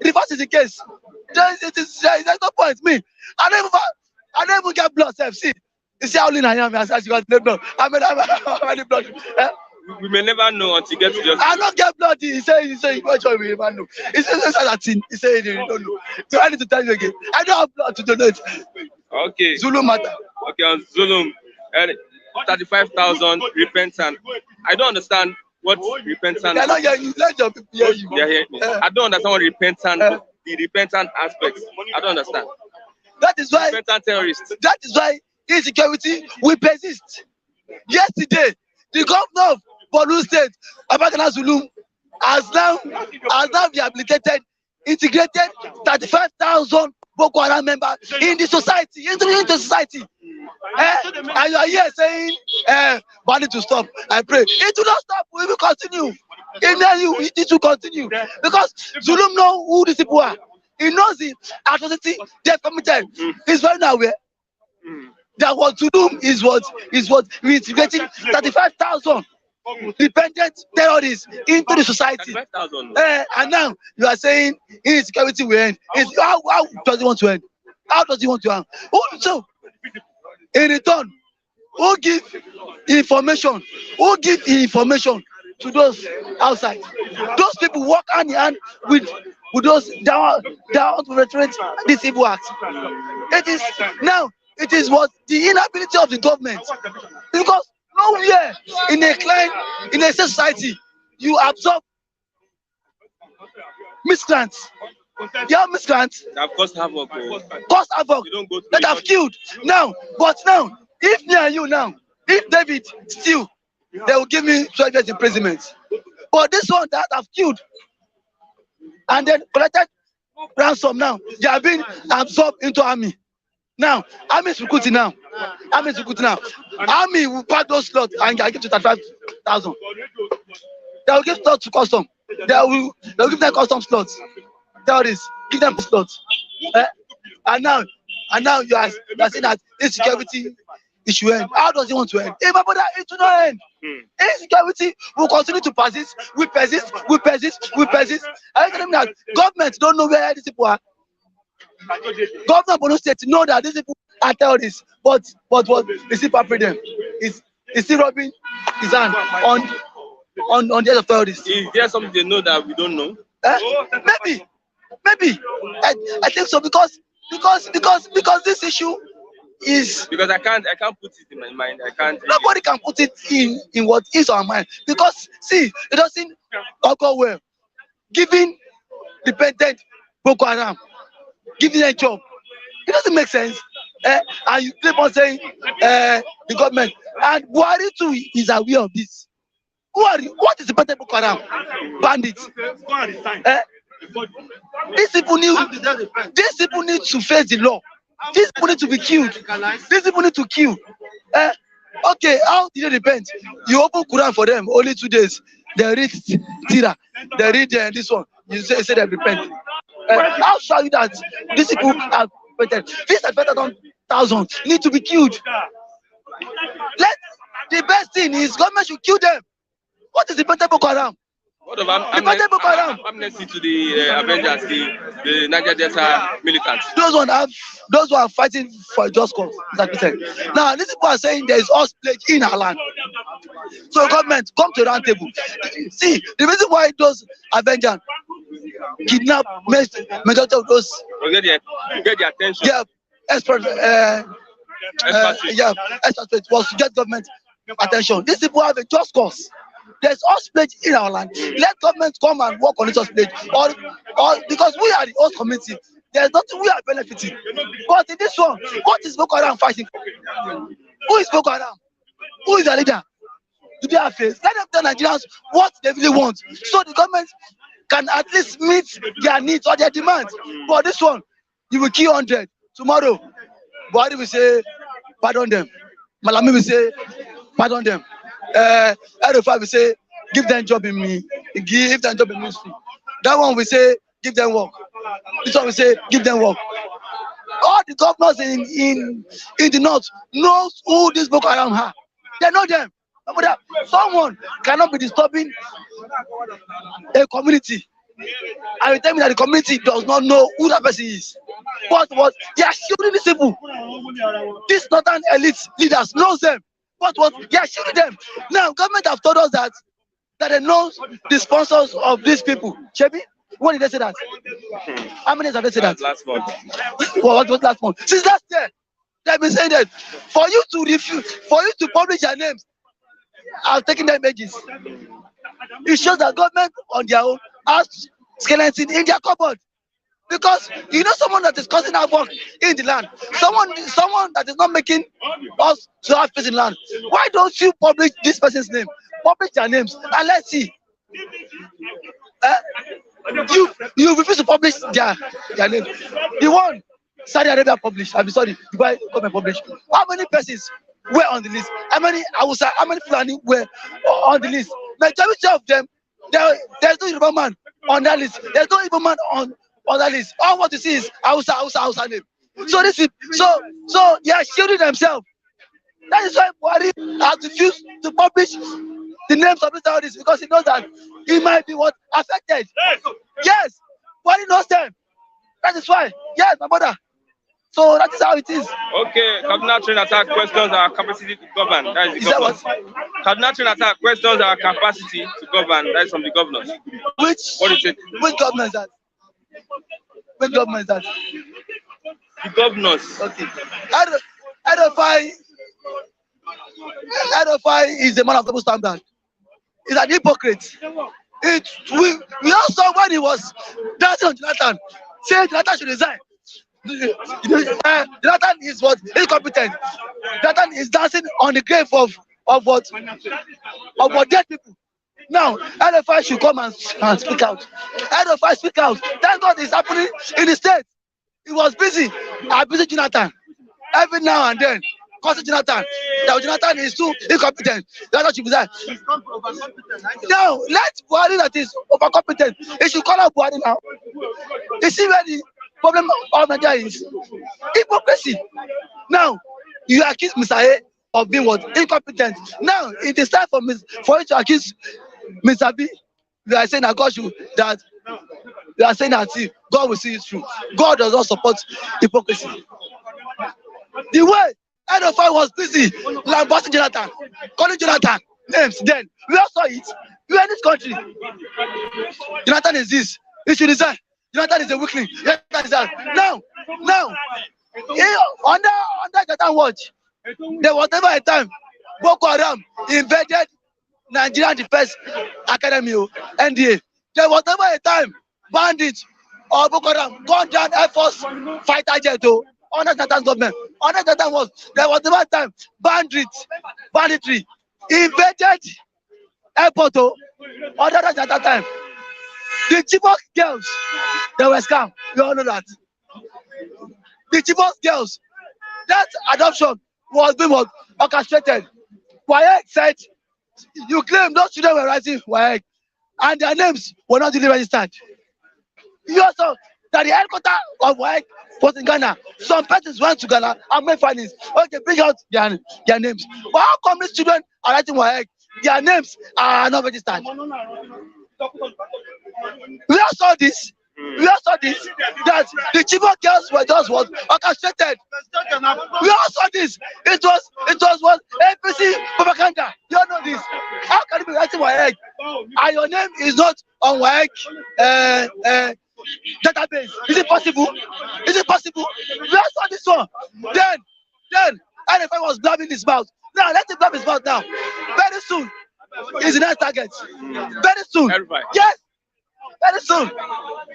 Reverse is the case. There's no point. Me, I don't even get blood. See, you see how lean I am. As you got blood. I mean, I'm blood. We may never know until you get to just. I don't get blood. He say, what we never know. He says that thing. He said he don't know. So I need to tell you again. I don't have blood to donate. Okay. Zulu matter. Okay, on Zulu, 35,000 repentant. I don't understand what repentant. They're not hearing you. Let your people hear you. They're hearing me. I don't understand what repentant. The repentant aspects. I don't understand. That is why. Repentant terrorists. That is why insecurity will persist. Yesterday, the governor of Borno State, Abagana Zulum, has now rehabilitated, integrated 35,000 Boko Haram members in the society, into the society. And you are here saying, "Ban it to stop." I pray it will not stop. We will continue. It will continue because Zulum know who these people are. He knows the atrocity they have committed. He's very aware that what Zulum is what we integrating 35,000 dependent terrorists into the society. And now you are saying insecurity will end. How does he want to end? How does he want to end? So, in return, who give information? Who give information to those outside? Those people work hand in hand with those down to reiterate this evil act. It is what the inability of the government, because nowhere in a society you absorb miscreants. You have miscreants. They have caused havoc. That have killed. But now, if me and you now, if David steal, they will give me 12 years imprisonment. But this one that have killed and then collected ransom now, they have been absorbed into army. Now, army is recruiting now. Army will pack those slots and give to 35,000. They will give slots to custom. They will give them custom slots. Terrorists, give them slots. And now you are saying that insecurity issue end. How does he want to end? Hey, my brother, it will not end. Insecurity will continue to persist. We persist. I tell them that government don't know where these people are. Governor of Borno State know that these people are terrorists, but what they still pay them is still rubbing his hand on the head of terrorists. Is there something they know that we don't know? Maybe. I think so because this issue is because I can't put it in my mind. I can't. Nobody can put it in what is our mind because see, it doesn't go well. Giving dependent Boko Haram, giving a job, it doesn't make sense. And you keep on saying the government and Buhari too is aware of this. What is dependent Boko Haram? Bandits. These people need to face the law. These people need to be killed. These people need to kill. Okay, how did they repent? You open Quran for them only 2 days. They read Tira. They read this one. You say they repent. I'll show you that these people have repented. These 5,000 need to be killed. The best thing is government should kill them. What is the Boko Haram? What of amnesty to the Avengers, the Niger Delta militants? Those who are fighting for a just cause. Now, these people are saying there is horseplay in our land. So, government, come to the round table. See, the reason why those Avengers kidnap majority of those. Get the attention. Yeah, experts was to get government attention. These people have a just cause. There's horseplay in our land. Let government come and work on this horseplay. Or because we are the host community, there's nothing we are benefiting. But in this one, what is Boko Haram fighting for? Who is Boko Haram? Who is the leader? Do they have face? Let them tell Nigerians what they really want, so the government can at least meet their needs or their demands. But this one, you will kill 100 tomorrow. Buhari will say, pardon them. Malami will say, pardon them. L5 will say, give them job in ministry. That one will say, give them work. This one will say, give them work. All the governors in the north knows who these Boko Haram are. They know them. Someone cannot be disturbing a community. I will tell me that the community does not know who that person is. But what they are shielding these people. These northern elite leaders knows them. But what they are shielding them. Now government have told us that they know the sponsors of these people. Chebi, when did they say that? How many have they said that? Last month. What was last month? Since last year, they've been saying that for you to refuse, for you to publish their names, I've taken their images. It shows that government on their own has skeleton in their cupboard. Because you know someone that is causing havoc in the land, someone that is not making us to have peace in land. Why don't you publish this person's name? Publish their names and let's see. You refuse to publish their name. The one Saudi Arabia published, I'm sorry, Dubai government published. How many persons were on the list? How many Fulani were on the list? Majority of them, there's no Yoruba man on that list. There's no Igbo man on that list. All what you see is Hausa name. So this is so they are shielding themselves. That is why Buhari has refused to publish the names of these terrorists, because he knows that he might be what affected. Yes, Buhari knows them. That is why. Yes, my brother. So that is how it is. Okay, Kaduna train attack questions our capacity to govern. That is the governors. Kaduna train attack questions our capacity to govern. That is from the governors. What do you think? Which governor is that? Which governor is that? The governors. Okay. Edify is a man of double standard. He's an hypocrite. We all saw when he was dancing on Jonathan, saying Jonathan should resign. Jonathan is what? Incompetent. Jonathan is dancing on the grave of dead people. Now, LFI should come and speak out. LFI speak out. That's what is happening in the state. He was busy. I busy Jonathan. Every now and then, causing Jonathan. That Jonathan is too incompetent. That's what she was. Now, let Buhari that is overcompetent. He should call out Buhari now. You see where the problem of Nigeria is? Hypocrisy. Now, you accuse Mr. A of being what? Incompetent. Now, it is time for you to accuse Mr. B. You are saying that God will see it through. God does not support hypocrisy. The way NFI was busy lambasting Jonathan, calling Jonathan names, then we all saw it. We are in this country. Jonathan is this. He should resign. Jonathan is a weakling. Jonathan is that. Now, under Jonathan watch, there was never a time Boko Haram invaded Nigerian Defense Academy, NDA. There was never a time bandits or Boko Haram gone down Air Force fighter jet under Jonathan's government. Under Jonathan there was never a time banditry invaded airport under Jonathan time. The Chibok girls, they were scam. We all know that. The Chibok girls, that adoption was being orchestrated. WAEC said, you claim those children were writing WAEC and their names were not really registered. You also, that the headquarters of WAEC was in Ghana. Some persons went to Ghana and made findings. Okay, bring out their names. But how come these children are writing WAEC? Their names are not registered. We all saw this. That the Chibok girls were just what orchestrated. We all saw this. It was what APC propaganda. You all know this. How can you be writing WAEC and your name is not on WAEC database? Is it possible? We all saw this one. Then NFI was blabbing his mouth. Now let him blab his mouth now. Very soon, he's the next target. Very soon. Everybody. Yes. Very soon.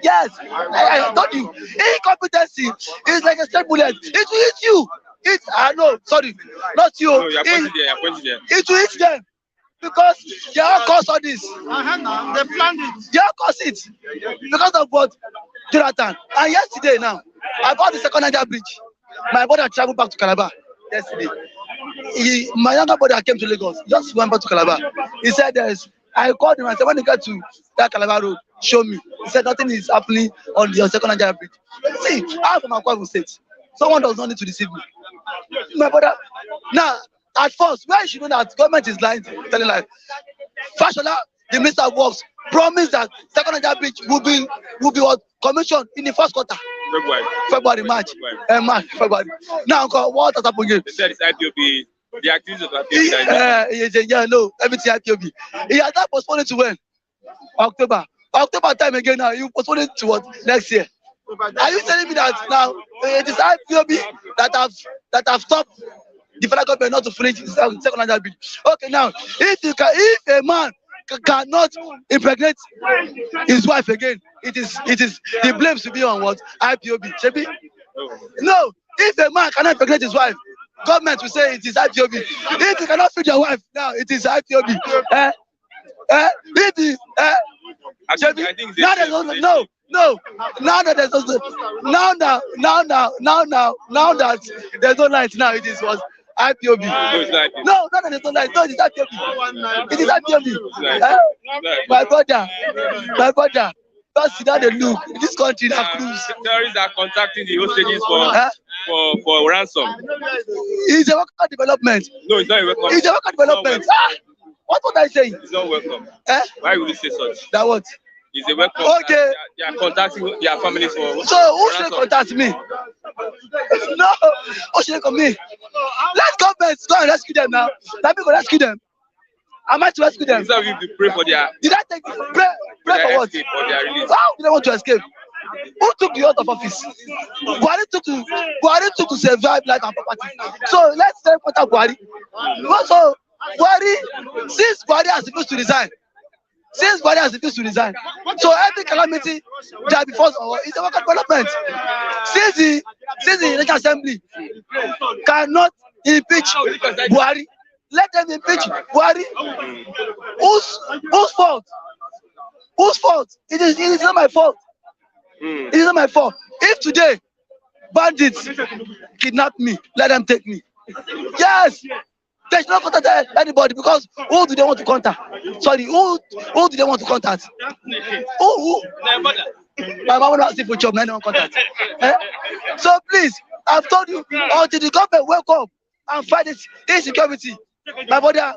Yes. I told you. Incompetency is like a straight bullet. It will hit you. Not you. No, you're pointing there. It will hit them. because they all cause all this. They planned it. They all cause it because of what Jonathan. And yesterday now, I bought the second Niger bridge. My brother traveled back to Calabar yesterday. My younger brother came to Lagos, just went back to Calabar. He said I called him and said, when you get to that Calabar road, show me. He said nothing is happening on the second Niger bridge. See, I'm from Akwa Ibom State. Someone does not need to deceive me. My brother, now at first, where you should know that government is lying, telling lies. Fashola, the Minister of Works, promised that second Niger bridge will be what commissioned in the first quarter. February, March. February. Now, what has happened again? They said it's IPOB. The activities of IPOB. Yeah, no, everything IPOB. He has not postponed it to when? October. October time again now. You postpone it to what? Next year. Are you telling me that now it is IPOB that have stopped the federal government not to finish the second Niger bridge? Okay, now if a man cannot impregnate his wife again, it is the blame should be on what? IPOB. Shebi? No, if a man cannot impregnate his wife, government will say it is IPOB. If you cannot feed your wife, now it is IPOB. Now there's no. Now that there's now that there's no light, now it is what? IPOB. No, that there's no light. No, it is IPOB. It is IPOB. My brother. Just sit down and look. This country na cruise. Terrorists are contacting the hostages for ransom. It's a worker development. No, it's not a welcome. It's a worker development. What was I saying? It's not welcome. Why would you say such? That what? It's a welcome. Okay. They are contacting their families for. So who should contact me? No, who should come me? Let's go and rescue them now. Let me go rescue them. Am I to rescue them? Instead of you to pray for their. Did I take pray for what? For their release. How do they want to escape? Who took the oath of office? Buhari took to survive life and property. So let's say Buhari. So Buhari, since Buhari has refused to resign, so every calamity that befalls is a work development. Since the National Assembly cannot impeach Buhari, let them impeach Buhari. Whose fault? Whose fault? It is not my fault. It is not my fault. If today bandits kidnap me, let them take me. Yes. They should not contact anybody because who do they want to contact? Sorry, who do they want to contact? Who? My mom not for job, no contact. So please, I've told you, until the government wake up and fight this insecurity, my brother,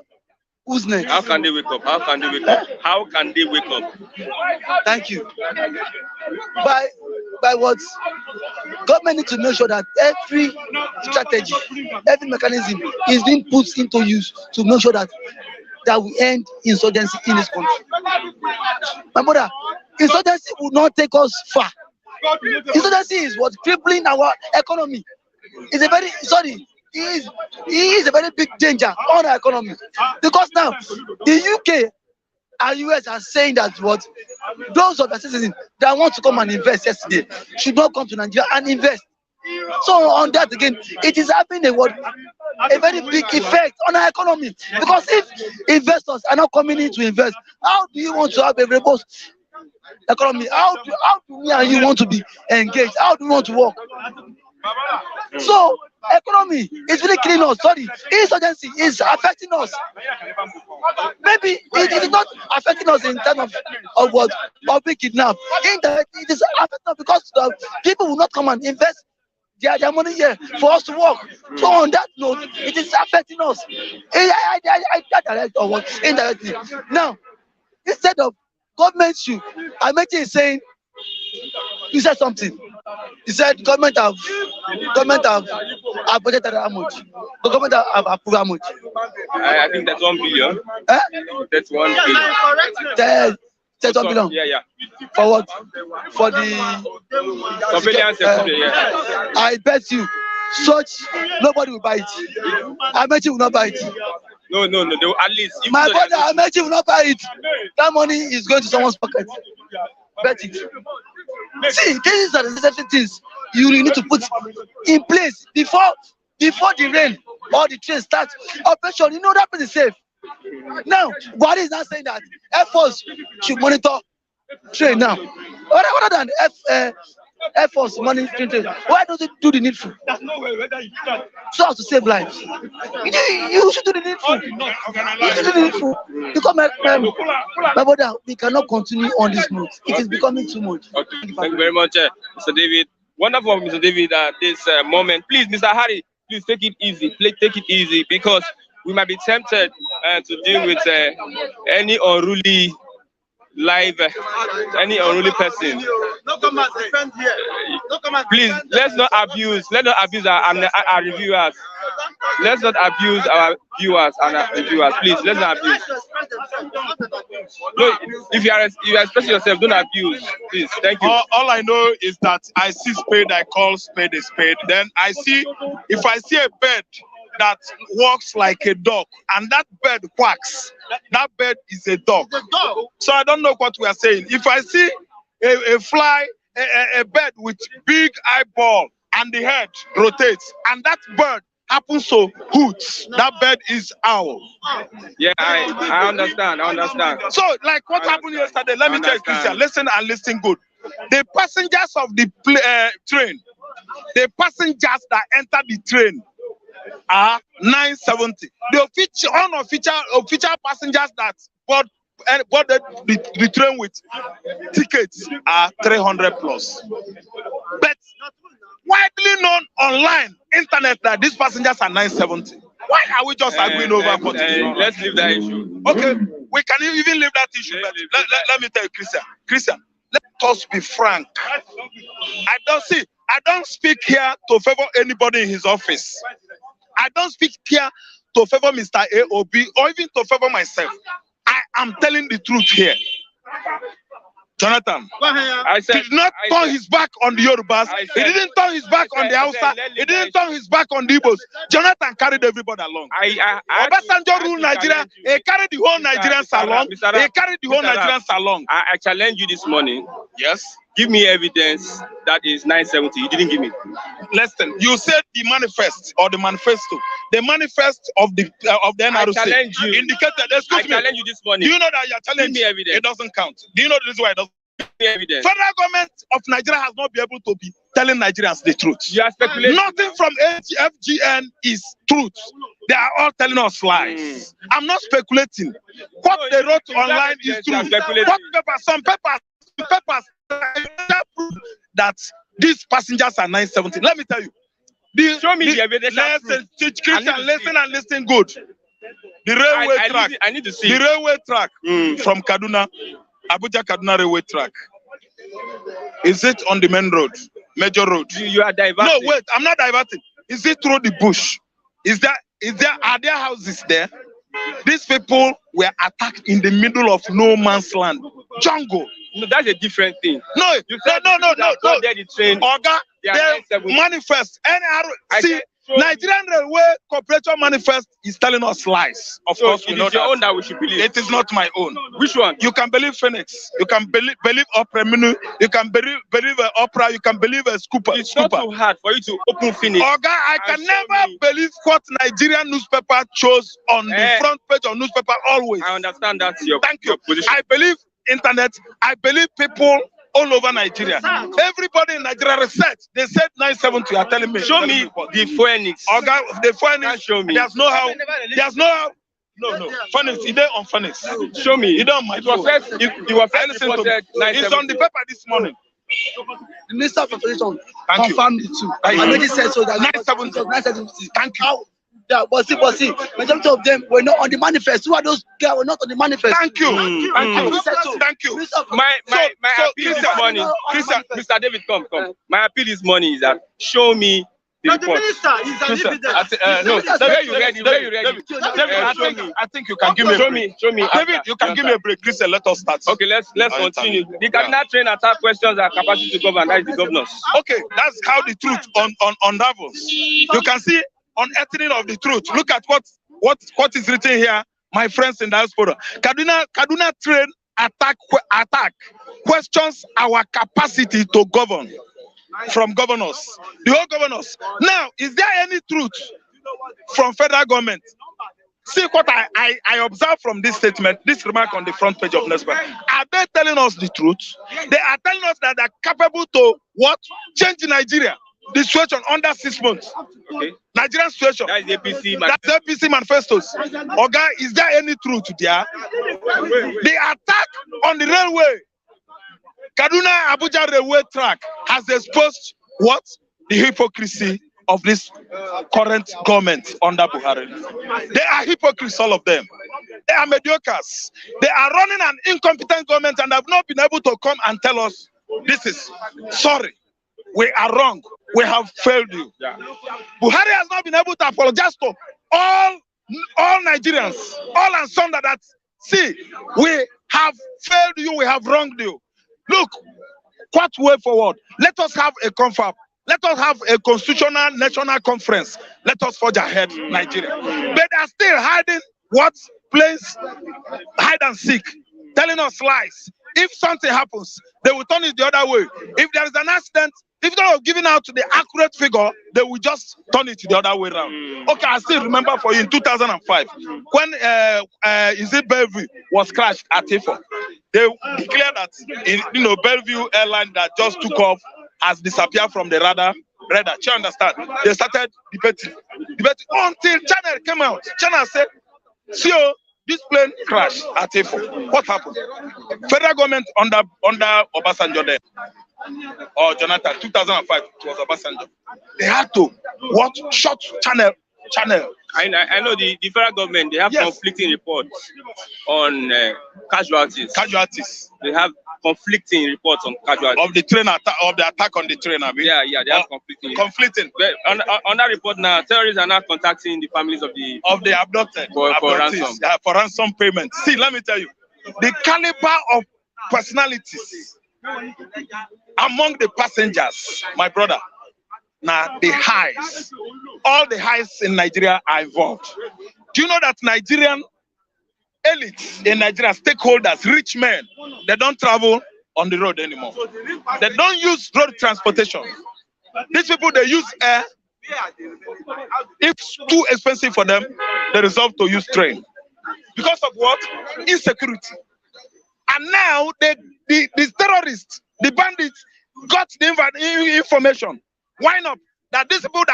who's next? How can they wake up? How can they wake up? Thank you. By what? Government needs to make sure that every strategy, every mechanism is being put into use to make sure that we end insurgency in this country. My brother, insurgency will not take us far. Insurgency is what crippling our economy. It's a very he is a very big danger on our economy because now the UK and US are saying that what those of the citizens that want to come and invest yesterday should not come to Nigeria and invest. So on that again, it is having a very big effect on our economy because if investors are not coming in to invest, how do you want to have a robust economy? How do we and you want to be engaged? How do we want to work? So economy is really killing us. Sorry, insurgency is affecting us. Maybe it is not affecting us in terms of what of being kidnapped. Indirectly, it is affecting us because people will not come and invest their money here for us to work. So on that note, it is affecting us. I direct or what indirectly. Now, instead of government should, I mentioned saying. You said something. You said government have budgeted how much? The government have approved how much? I think that's 1 billion. That's 1 billion. That's 1 billion. Yeah. For what? For the surveillance. I bet you, nobody will buy it. I bet you will not buy it. No. They will at least. My brother, I bet you will not buy it. That money is going to someone's pocket. Bet it. See, these are the necessary things you need to put in place before the rain or the train starts operation. You know that place is safe. Now, Buhari is not saying that Air Force should monitor train now. Other than Air Force monitoring train, why don't they do the needful? So as to save lives. You should do the needful. You should do the needful. Because my brother, we cannot continue on this note. It is becoming too much. Okay. Thank you very much, Mr. David. Wonderful, Mr. David, at this moment. Please, Mr. Harry, please take it easy. Please take it easy because we might be tempted to deal with any unruly any unruly person. Please, let's not abuse our reviewers. Let's not abuse our viewers and our reviewers. Please, let's not abuse. No, if you are expressing yourself, don't abuse. Please, thank you. All I know is that I see spade, I call spade a spade. Then if I see a bird that walks like a dog and that bird quacks, that bird is a dog. So I don't know what we are saying. If I see a fly, a bird with big eyeball and the head rotates and that bird happens to hoot, that bird is owl. Yeah, I understand. So like what happened yesterday, let me tell you, Christian, listen and listen good. The passengers of the train, the passengers that enter the train are 970. The official passengers that boarded the train with tickets are 300 plus. But widely known online internet that these passengers are 970. Why are we just agreeing over what is wrong? Let's leave that issue. Okay, we can even leave that issue. Let me tell you, Christian, let us be frank. I don't speak here to favor anybody in his office. I don't speak here to favor Mr. A or B or even to favor myself. I am telling the truth here. Jonathan did not turn his back on the Yorubas. He didn't turn his back on the Hausa. He didn't turn his back on the Igbos. Jonathan carried everybody along. Obasanjo ruled Nigeria. He carried the whole Nigerians along. He carried the whole Nigerians along. I challenge you this morning. Yes. Give me evidence that is 970. You didn't give me. Listen, you said the manifest or the manifesto. The manifest of the NRC indicated. Excuse me. I challenge you this morning. Do you know that you're challenging me evidence? It doesn't count. Do you know the reason why it doesn't? Evidence. Federal government of Nigeria has not been able to be telling Nigerians the truth. You are speculating. Nothing from FGN is truth. They are all telling us lies. I'm not speculating. What they wrote online is true. Some papers that these passengers are 970. Let me tell you. Show me the evidence. Listen and listen good. The railway track. I need to see. The railway track from Kaduna, Abuja Kaduna railway track. Is it on the main road, major road? You are diverting. No, wait. I'm not diverting. Is it through the bush? Are there houses there? These people were attacked in the middle of no man's land, jungle. No, that's a different thing. No. The train. Oga, they manifest. Nigerian Railway Corporation manifest is telling us lies. Of course, we know your own that we should believe. It is not my own. Which one? You can believe Phoenix. You can believe Opera Minu. You can believe Opera. You can believe a Scooper. It's not too hard for you to open Phoenix. Oga, I can never believe what Nigerian newspaper chose on the front page of newspaper always. I understand that's your position. I believe internet. I believe people all over Nigeria. Everybody in Nigeria research. They said 970. You are telling me. Show me the Phoenix. Oga, the Phoenix. Show me. There's no how. No. Phoenix. It ain't on Phoenix. Show me. You don't mind. It was first reported. It's on the paper this morning. The Minister of Information confirmed it too. I already said so that 970. Thank you. Yeah, but see, majority of them were not on the manifest. Who are those guys were not on the manifest? Thank you. Thank you. My appeal this morning, Mr. David, come. My appeal this morning is that show me the report. Where you ready? David, I think you can give me a break. Show me. David, you can give me a break. Christian, let us start. Okay, let's continue. The Kaduna train attack questions are capacity to govern. That is the governors. Okay, that's how the truth unravels. You can see unearthing of the truth. Look at what is written here, my friends in diaspora. Kaduna train attack questions our capacity to govern from governors, the whole governors. Now, is there any truth from federal government See what I observed from this statement, this remark on the front page of newspaper. Are they telling us the truth? They are telling us that they're capable to what? Change Nigeria. The situation under 6 months. Okay. Nigerian situation. That is APC. That's APC manifestos. Oga, is there any truth there? The attack on the railway, Kaduna Abuja railway track, has exposed what? The hypocrisy of this current government under Buhari. They are hypocrites, all of them. They are mediocres. They are running an incompetent government and have not been able to come and tell us, this is sorry. We are wrong. We have failed you. Yeah. Buhari has not been able to apologize to all Nigerians, all and some that see, we have failed you, we have wronged you. Look, what way forward? Let us have a confab. Let us have a constitutional national conference. Let us forge ahead, Nigeria. But they are still hiding what? Plays hide and seek, telling us lies. If something happens, they will turn it the other way. If there is an accident, if they are giving out the accurate figure, they will just turn it the other way around. Okay, I still remember for you in 2005, when Bellevue was crashed at Ifo. They declared that Bellevue airline that just took off has disappeared from the radar. You understand? They started debating until Channel came out. Channel said, "See, this plane crashed at Ifo. What happened?" Federal government under Obasanjo then, or Jonathan, 2005, it was Obasanjo. They had to shut channel. I know the federal government, they have conflicting reports on casualties. They have conflicting reports on casualties of the train attack, of the attack on the train. I mean. Yeah, they have conflicting. But on that report now, terrorists are not contacting the families of the abducted for ransom. Yeah, for ransom payment. See, let me tell you, the caliber of personalities among the passengers, my brother. Now the highs, all the highs in Nigeria are involved. Do you know that Nigerian elites in Nigeria, stakeholders, rich men, they don't travel on the road anymore. They don't use road transportation. These people, they use air. If it's too expensive for them, they resolve to use train. Because of what? Insecurity. And now the terrorists, the bandits, got the information. Why not? That these people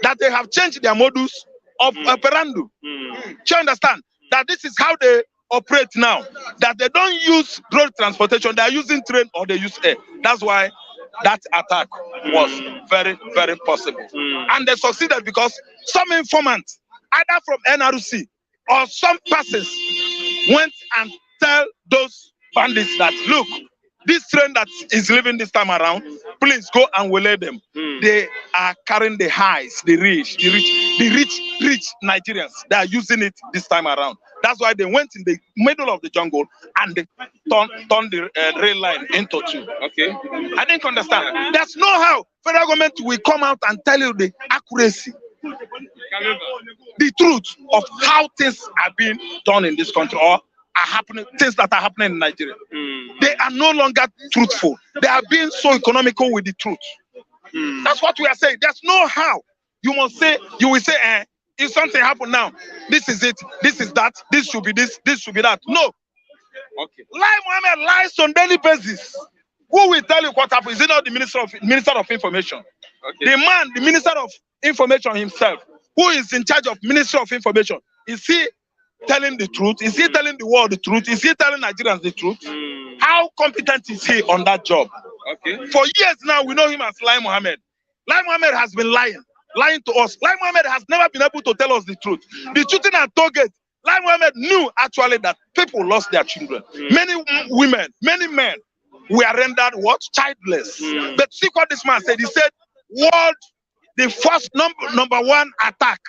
that they have changed their modus of operandi. Do you understand? That this is how they operate now. That they don't use road transportation, they are using train or they use air. That's why that attack was very, very possible. And they succeeded because some informants, either from NRC or some persons, went and tell those bandits that, look, this train that is leaving this time around, please go and waylay them. They are carrying the highs, the rich Nigerians. They are using it this time around. That's why they went in the middle of the jungle and they turned the rail line into two. Okay, I didn't understand. There's no how federal government will come out and tell you the accuracy, the truth of how things are being done in this country or are happening, things that are happening in Nigeria. They are no longer truthful. They are being so economical with the truth. That's what we are saying. There's no how. You will say, if something happened now, this is it, this is that, this should be this should be that. No. Okay. Lai Mohammed lies on daily basis. Who will tell you what happened? Is it not the Minister of Information? Okay. The man, the Minister of Information himself, who is in charge of Ministry of Information, is he telling the truth? Is he telling the world the truth? Is he telling Nigerians the truth? How competent is he on that job? Okay. For years now, we know him as Lai Mohammed. Lai Mohammed has been lying to us. Lai Mohammed has never been able to tell us the truth. The shooting at Toget, Lai Mohammed knew actually that people lost their children. Many women, many men were rendered what? Childless. But see what this man said. He said, the first number one attack,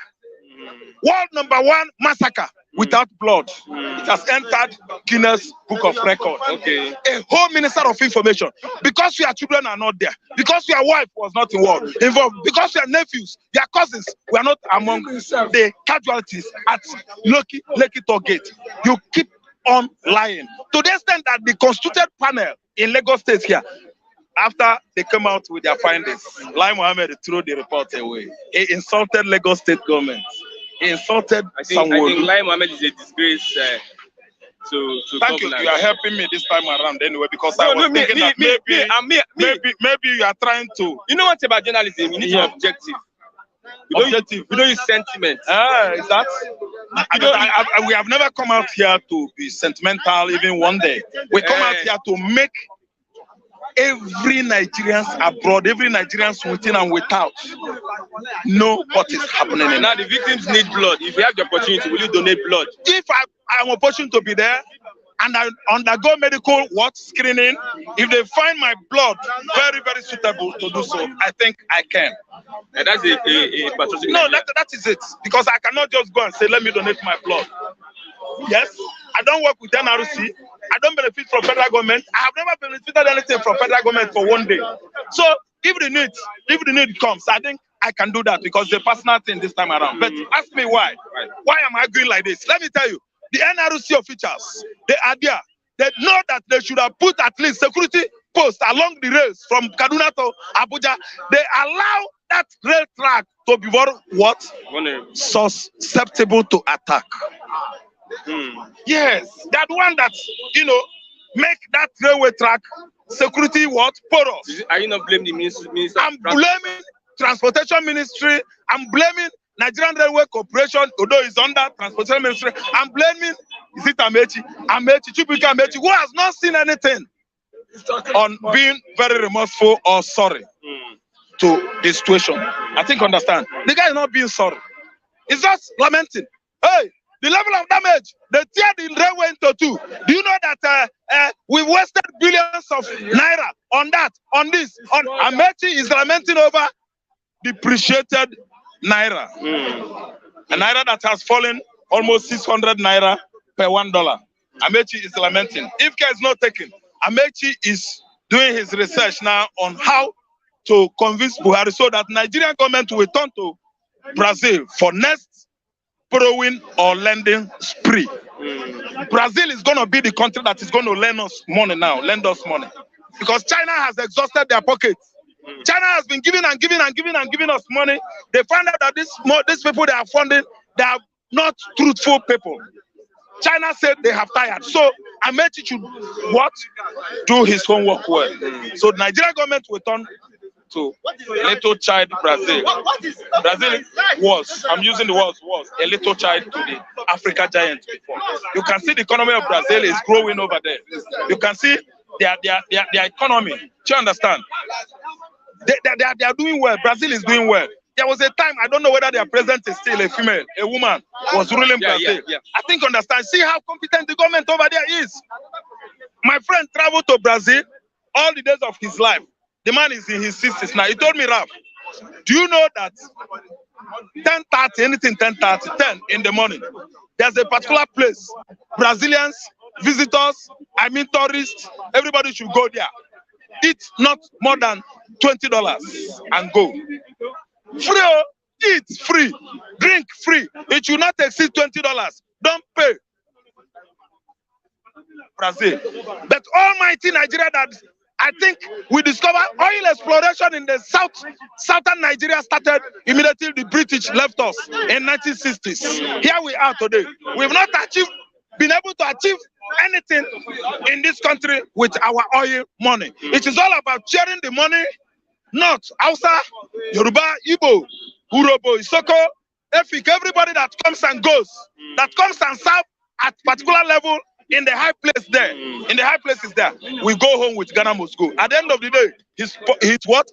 world number one massacre without blood. It has entered Guinness Book of Records. Okay. A whole Minister of Information. Because your children are not there. Because your wife was not involved. Because your nephews, your cousins were not among the casualties at Lekki Toll Gate. You keep on lying. To the extent that the constituted panel in Lagos State here, after they come out with their findings, Lai Mohammed threw the report away. He insulted Lagos State government. He insulted I think someone. Lai Mohammed is a disgrace to Thank you. governance. You are helping me this time around anyway because I No, was no, thinking that maybe you are trying to. You know what about journalism? You need to be objective. We don't use sentiment. Is that? We have never come out here to be sentimental even one day. We come out here to make every Nigerians abroad, every Nigerians within and without know what is happening. Now the victims need blood. If you have the opportunity, will you donate blood? If I am opportunity to be there and I undergo medical screening, if they find my blood very, very suitable to do so, I think I can. And that's a patriotic. No, that is it. Because I cannot just go and say, let me donate my blood. Yes, I don't work with NRC. I don't benefit from federal government. I have never benefited anything from federal government for one day. So if the need comes, I think I can do that because it's a personal thing this time around. But ask me why. Why am I going like this? Let me tell you, the NRC officials, they are there. They know that they should have put at least security posts along the rails from Kaduna to Abuja. They allow that rail track to be susceptible to attack. Yes, that one that make that railway track security porous. Are you not blaming the minister? I'm blaming Transportation Ministry. I'm blaming Nigerian Railway Corporation, although it's under Transportation Ministry. I'm blaming, is it Amechi, Chibuike Amechi, who has not seen anything on being very remorseful or sorry to the situation. I think understand. The guy is not being sorry. He's just lamenting. Hey, the level of damage, they tear the railway into two. Do you know that we wasted billions of naira on that, on this? Amechi is lamenting over depreciated naira. A naira that has fallen almost 600 naira per $1. Amechi is lamenting. If care is not taken, Amechi is doing his research now on how to convince Buhari so that Nigerian government will turn to Brazil for next borrowing or lending spree. Brazil is going to be the country that is going to lend us money now, because China has exhausted their pockets. China has been giving and giving us money. They found out that these people they are funding, they are not truthful people. China said they have tired. So Amechi should do his homework well. So the Nigerian government will turn to little child Brazil. Brazil was, I'm using the words was, a little child to the Africa giant before. You can see the economy of Brazil is growing over there. You can see their economy. Do you understand? They are doing well. Brazil is doing well. There was a time, I don't know whether their president is still a female, a woman was ruling Brazil. I think understand. See how competent the government over there is. My friend traveled to Brazil all the days of his life. The man is in his 60s now. He told me, Ralph, do you know that 10:30, anything 10:30, 10 in the morning, there's a particular place, Brazilians, visitors, tourists, everybody should go there. Eat not more than $20 and go. Free, eat free, drink free. It should not exceed $20. Don't pay. Brazil. But almighty Nigeria that I think we discovered oil exploration in the southern Nigeria started immediately the British left us in 1960s. Here we are today. We've not been able to achieve anything in this country with our oil money. It is all about sharing the money, not Hausa, Yoruba, Igbo, Urobo, Isoko, Efik, everybody that comes and goes, that comes and serve at particular level in the high place there. In the high places there, we go home with Ghana must go. At the end of the day, his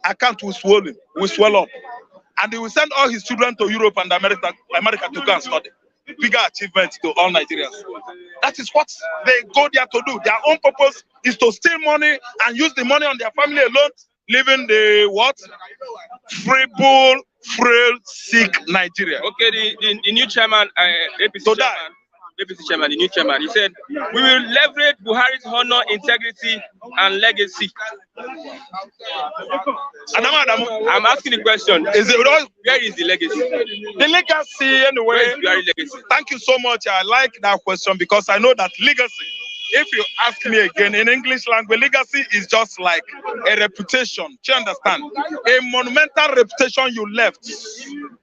account will swell up. And he will send all his children to Europe and America to go and study. Bigger achievement to all Nigerians. That is what they go there to do. Their own purpose is to steal money and use the money on their family alone, living the feeble, frail, sick Nigeria. Okay, the new chairman, APC chairman, the new chairman, he said, we will leverage Buhari's honor, integrity, and legacy. I'm asking the question. Where is the legacy? The legacy, anyway. Where is Buhari's legacy? Thank you so much. I like that question because I know that legacy if you ask me again in English language, legacy is just like a reputation. Do you understand? A monumental reputation you left.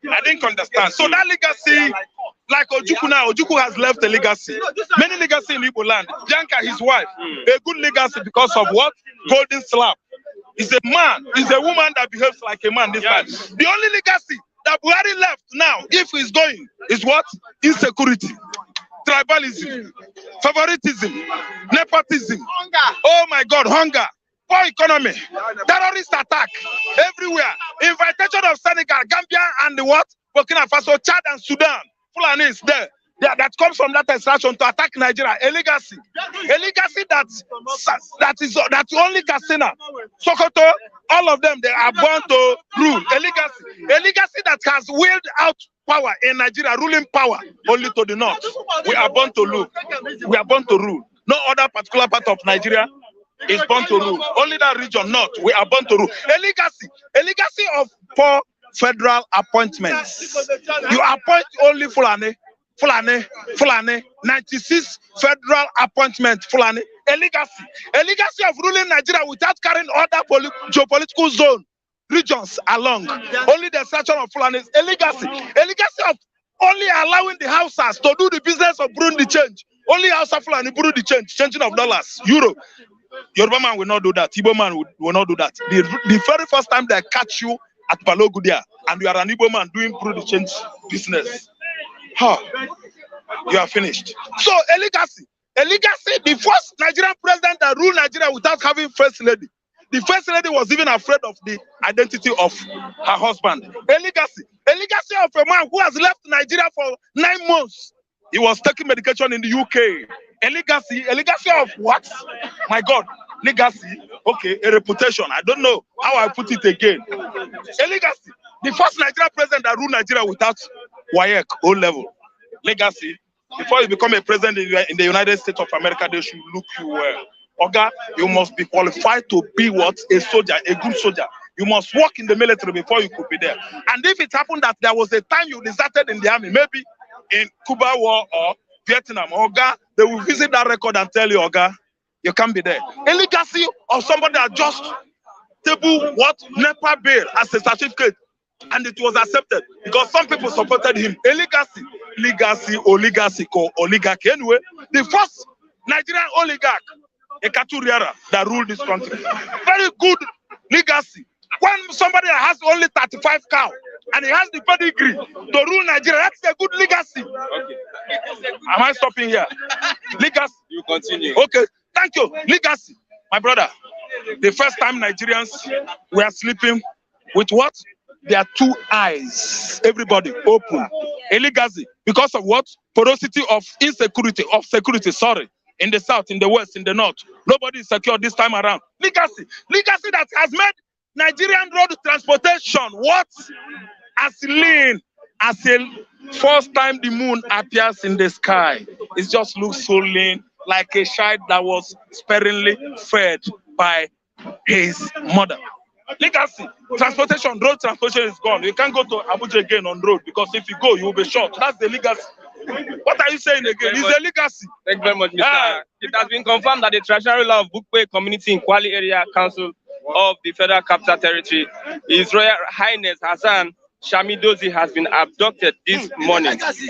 I didn't understand. So that legacy, like Ojukwu now, Ojukwu has left a legacy. Many legacy in Igbo land. Bianca, his wife, a good legacy because of what? Golden slap. He's a man, he's a woman that behaves like a man this time. The only legacy that Buhari left now, if he's going, is what? Insecurity, tribalism, favoritism, nepotism. Oh my God, hunger, poor economy, terrorist attack everywhere. Invitation of Senegal, Gambia, and the what? Burkina Faso, Chad, and Sudan. Fulani is there. That comes from that extraction to attack Nigeria. A legacy that only Katsina, Sokoto, all of them, they are born to rule. A legacy that has wheeled out power in Nigeria, ruling power only to the north. We are born to rule. We are born to rule. No other particular part of Nigeria is born to rule. Only that region, north, we are born to rule. A legacy of 4 federal appointments. You appoint only Fulani. 96 federal appointments, Fulani. A legacy of ruling Nigeria without carrying other geopolitical zone regions along. Only the extraction of Fulani. A legacy of only allowing the Hausas to do the business of brewing the change. Only Hausa Fulani brew the change, changing of dollars, euro. Yoruba man will not do that. Igbo man will not do that. The very first time they catch you at Balogudia and you are an Igbo man doing brew the change business. You are finished. So a legacy, the first Nigerian president that ruled Nigeria without having first lady. The first lady was even afraid of the identity of her husband. A legacy of a man who has left Nigeria for 9 months. He was taking medication in the UK. A legacy of what? My God, legacy. Okay, a reputation. I don't know how I put it again. A legacy. The first Nigerian president that ruled Nigeria without WAEC, O-level. Legacy. Before you become a president in the United States of America, they should look you well. Oga, you must be qualified to be what? A soldier, a good soldier. You must work in the military before you could be there. And if it happened that there was a time you deserted in the army, maybe in Cuba War or Vietnam, Oga, they will visit that record and tell you, Oga, you can't be there. A legacy of somebody that just table what? NEPA bill as a certificate. And it was accepted because some people supported him. A legacy, oligarchy. Anyway, the first Nigerian oligarch, a Katuriara, that ruled this country. Very good legacy. When somebody has only 35 cows and he has the pedigree to rule Nigeria, that's a good legacy. Okay. Am I stopping here? Legacy. You continue. Okay, thank you. Legacy. My brother, the first time Nigerians were sleeping with what? Their 2 eyes, everybody open. A legacy because of what? Porosity of insecurity, of security, sorry. In the south, in the west, in the north. Nobody is secure this time around. Legacy that has made Nigerian road transportation what? As lean as a first time the moon appears in the sky. It just looks so lean, like a child that was sparingly fed by his mother. Legacy, transportation, road transportation is gone. You can't go to Abuja again on road because if you go, you will be shot. That's the legacy. What are you saying again? It's a legacy. Thank you very much, Mr. It has been confirmed that the traditional ruler of Bukwe community in Kwali area council of the Federal Capital Territory, His Royal Highness Hassan Shamidozi, has been abducted this morning. It's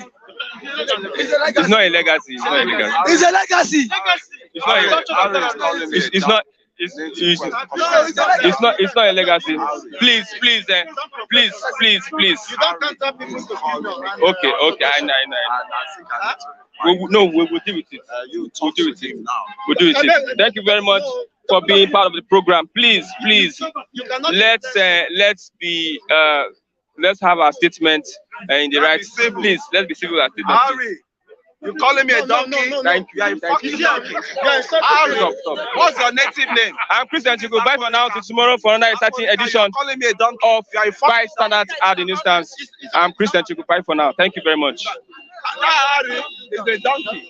not a legacy. It's not a legacy. It's a legacy. It's not. It's not a legacy. Please. You don't cancel people's opinion. Okay, I know. We will deal with it. We'll deal with it. Thank you very much for being part of the program. Please, let's have our statement in the right. Please, let's be civil at statement. You calling me a donkey? No. Thank you. Stop. What's your native name? I'm Christian Chico. Bye for now. Till tomorrow for another exciting edition calling me a donkey of Five Standards at the Newsstands. I'm Christian Chico. Bye for now. Thank you very much. Harry is a donkey.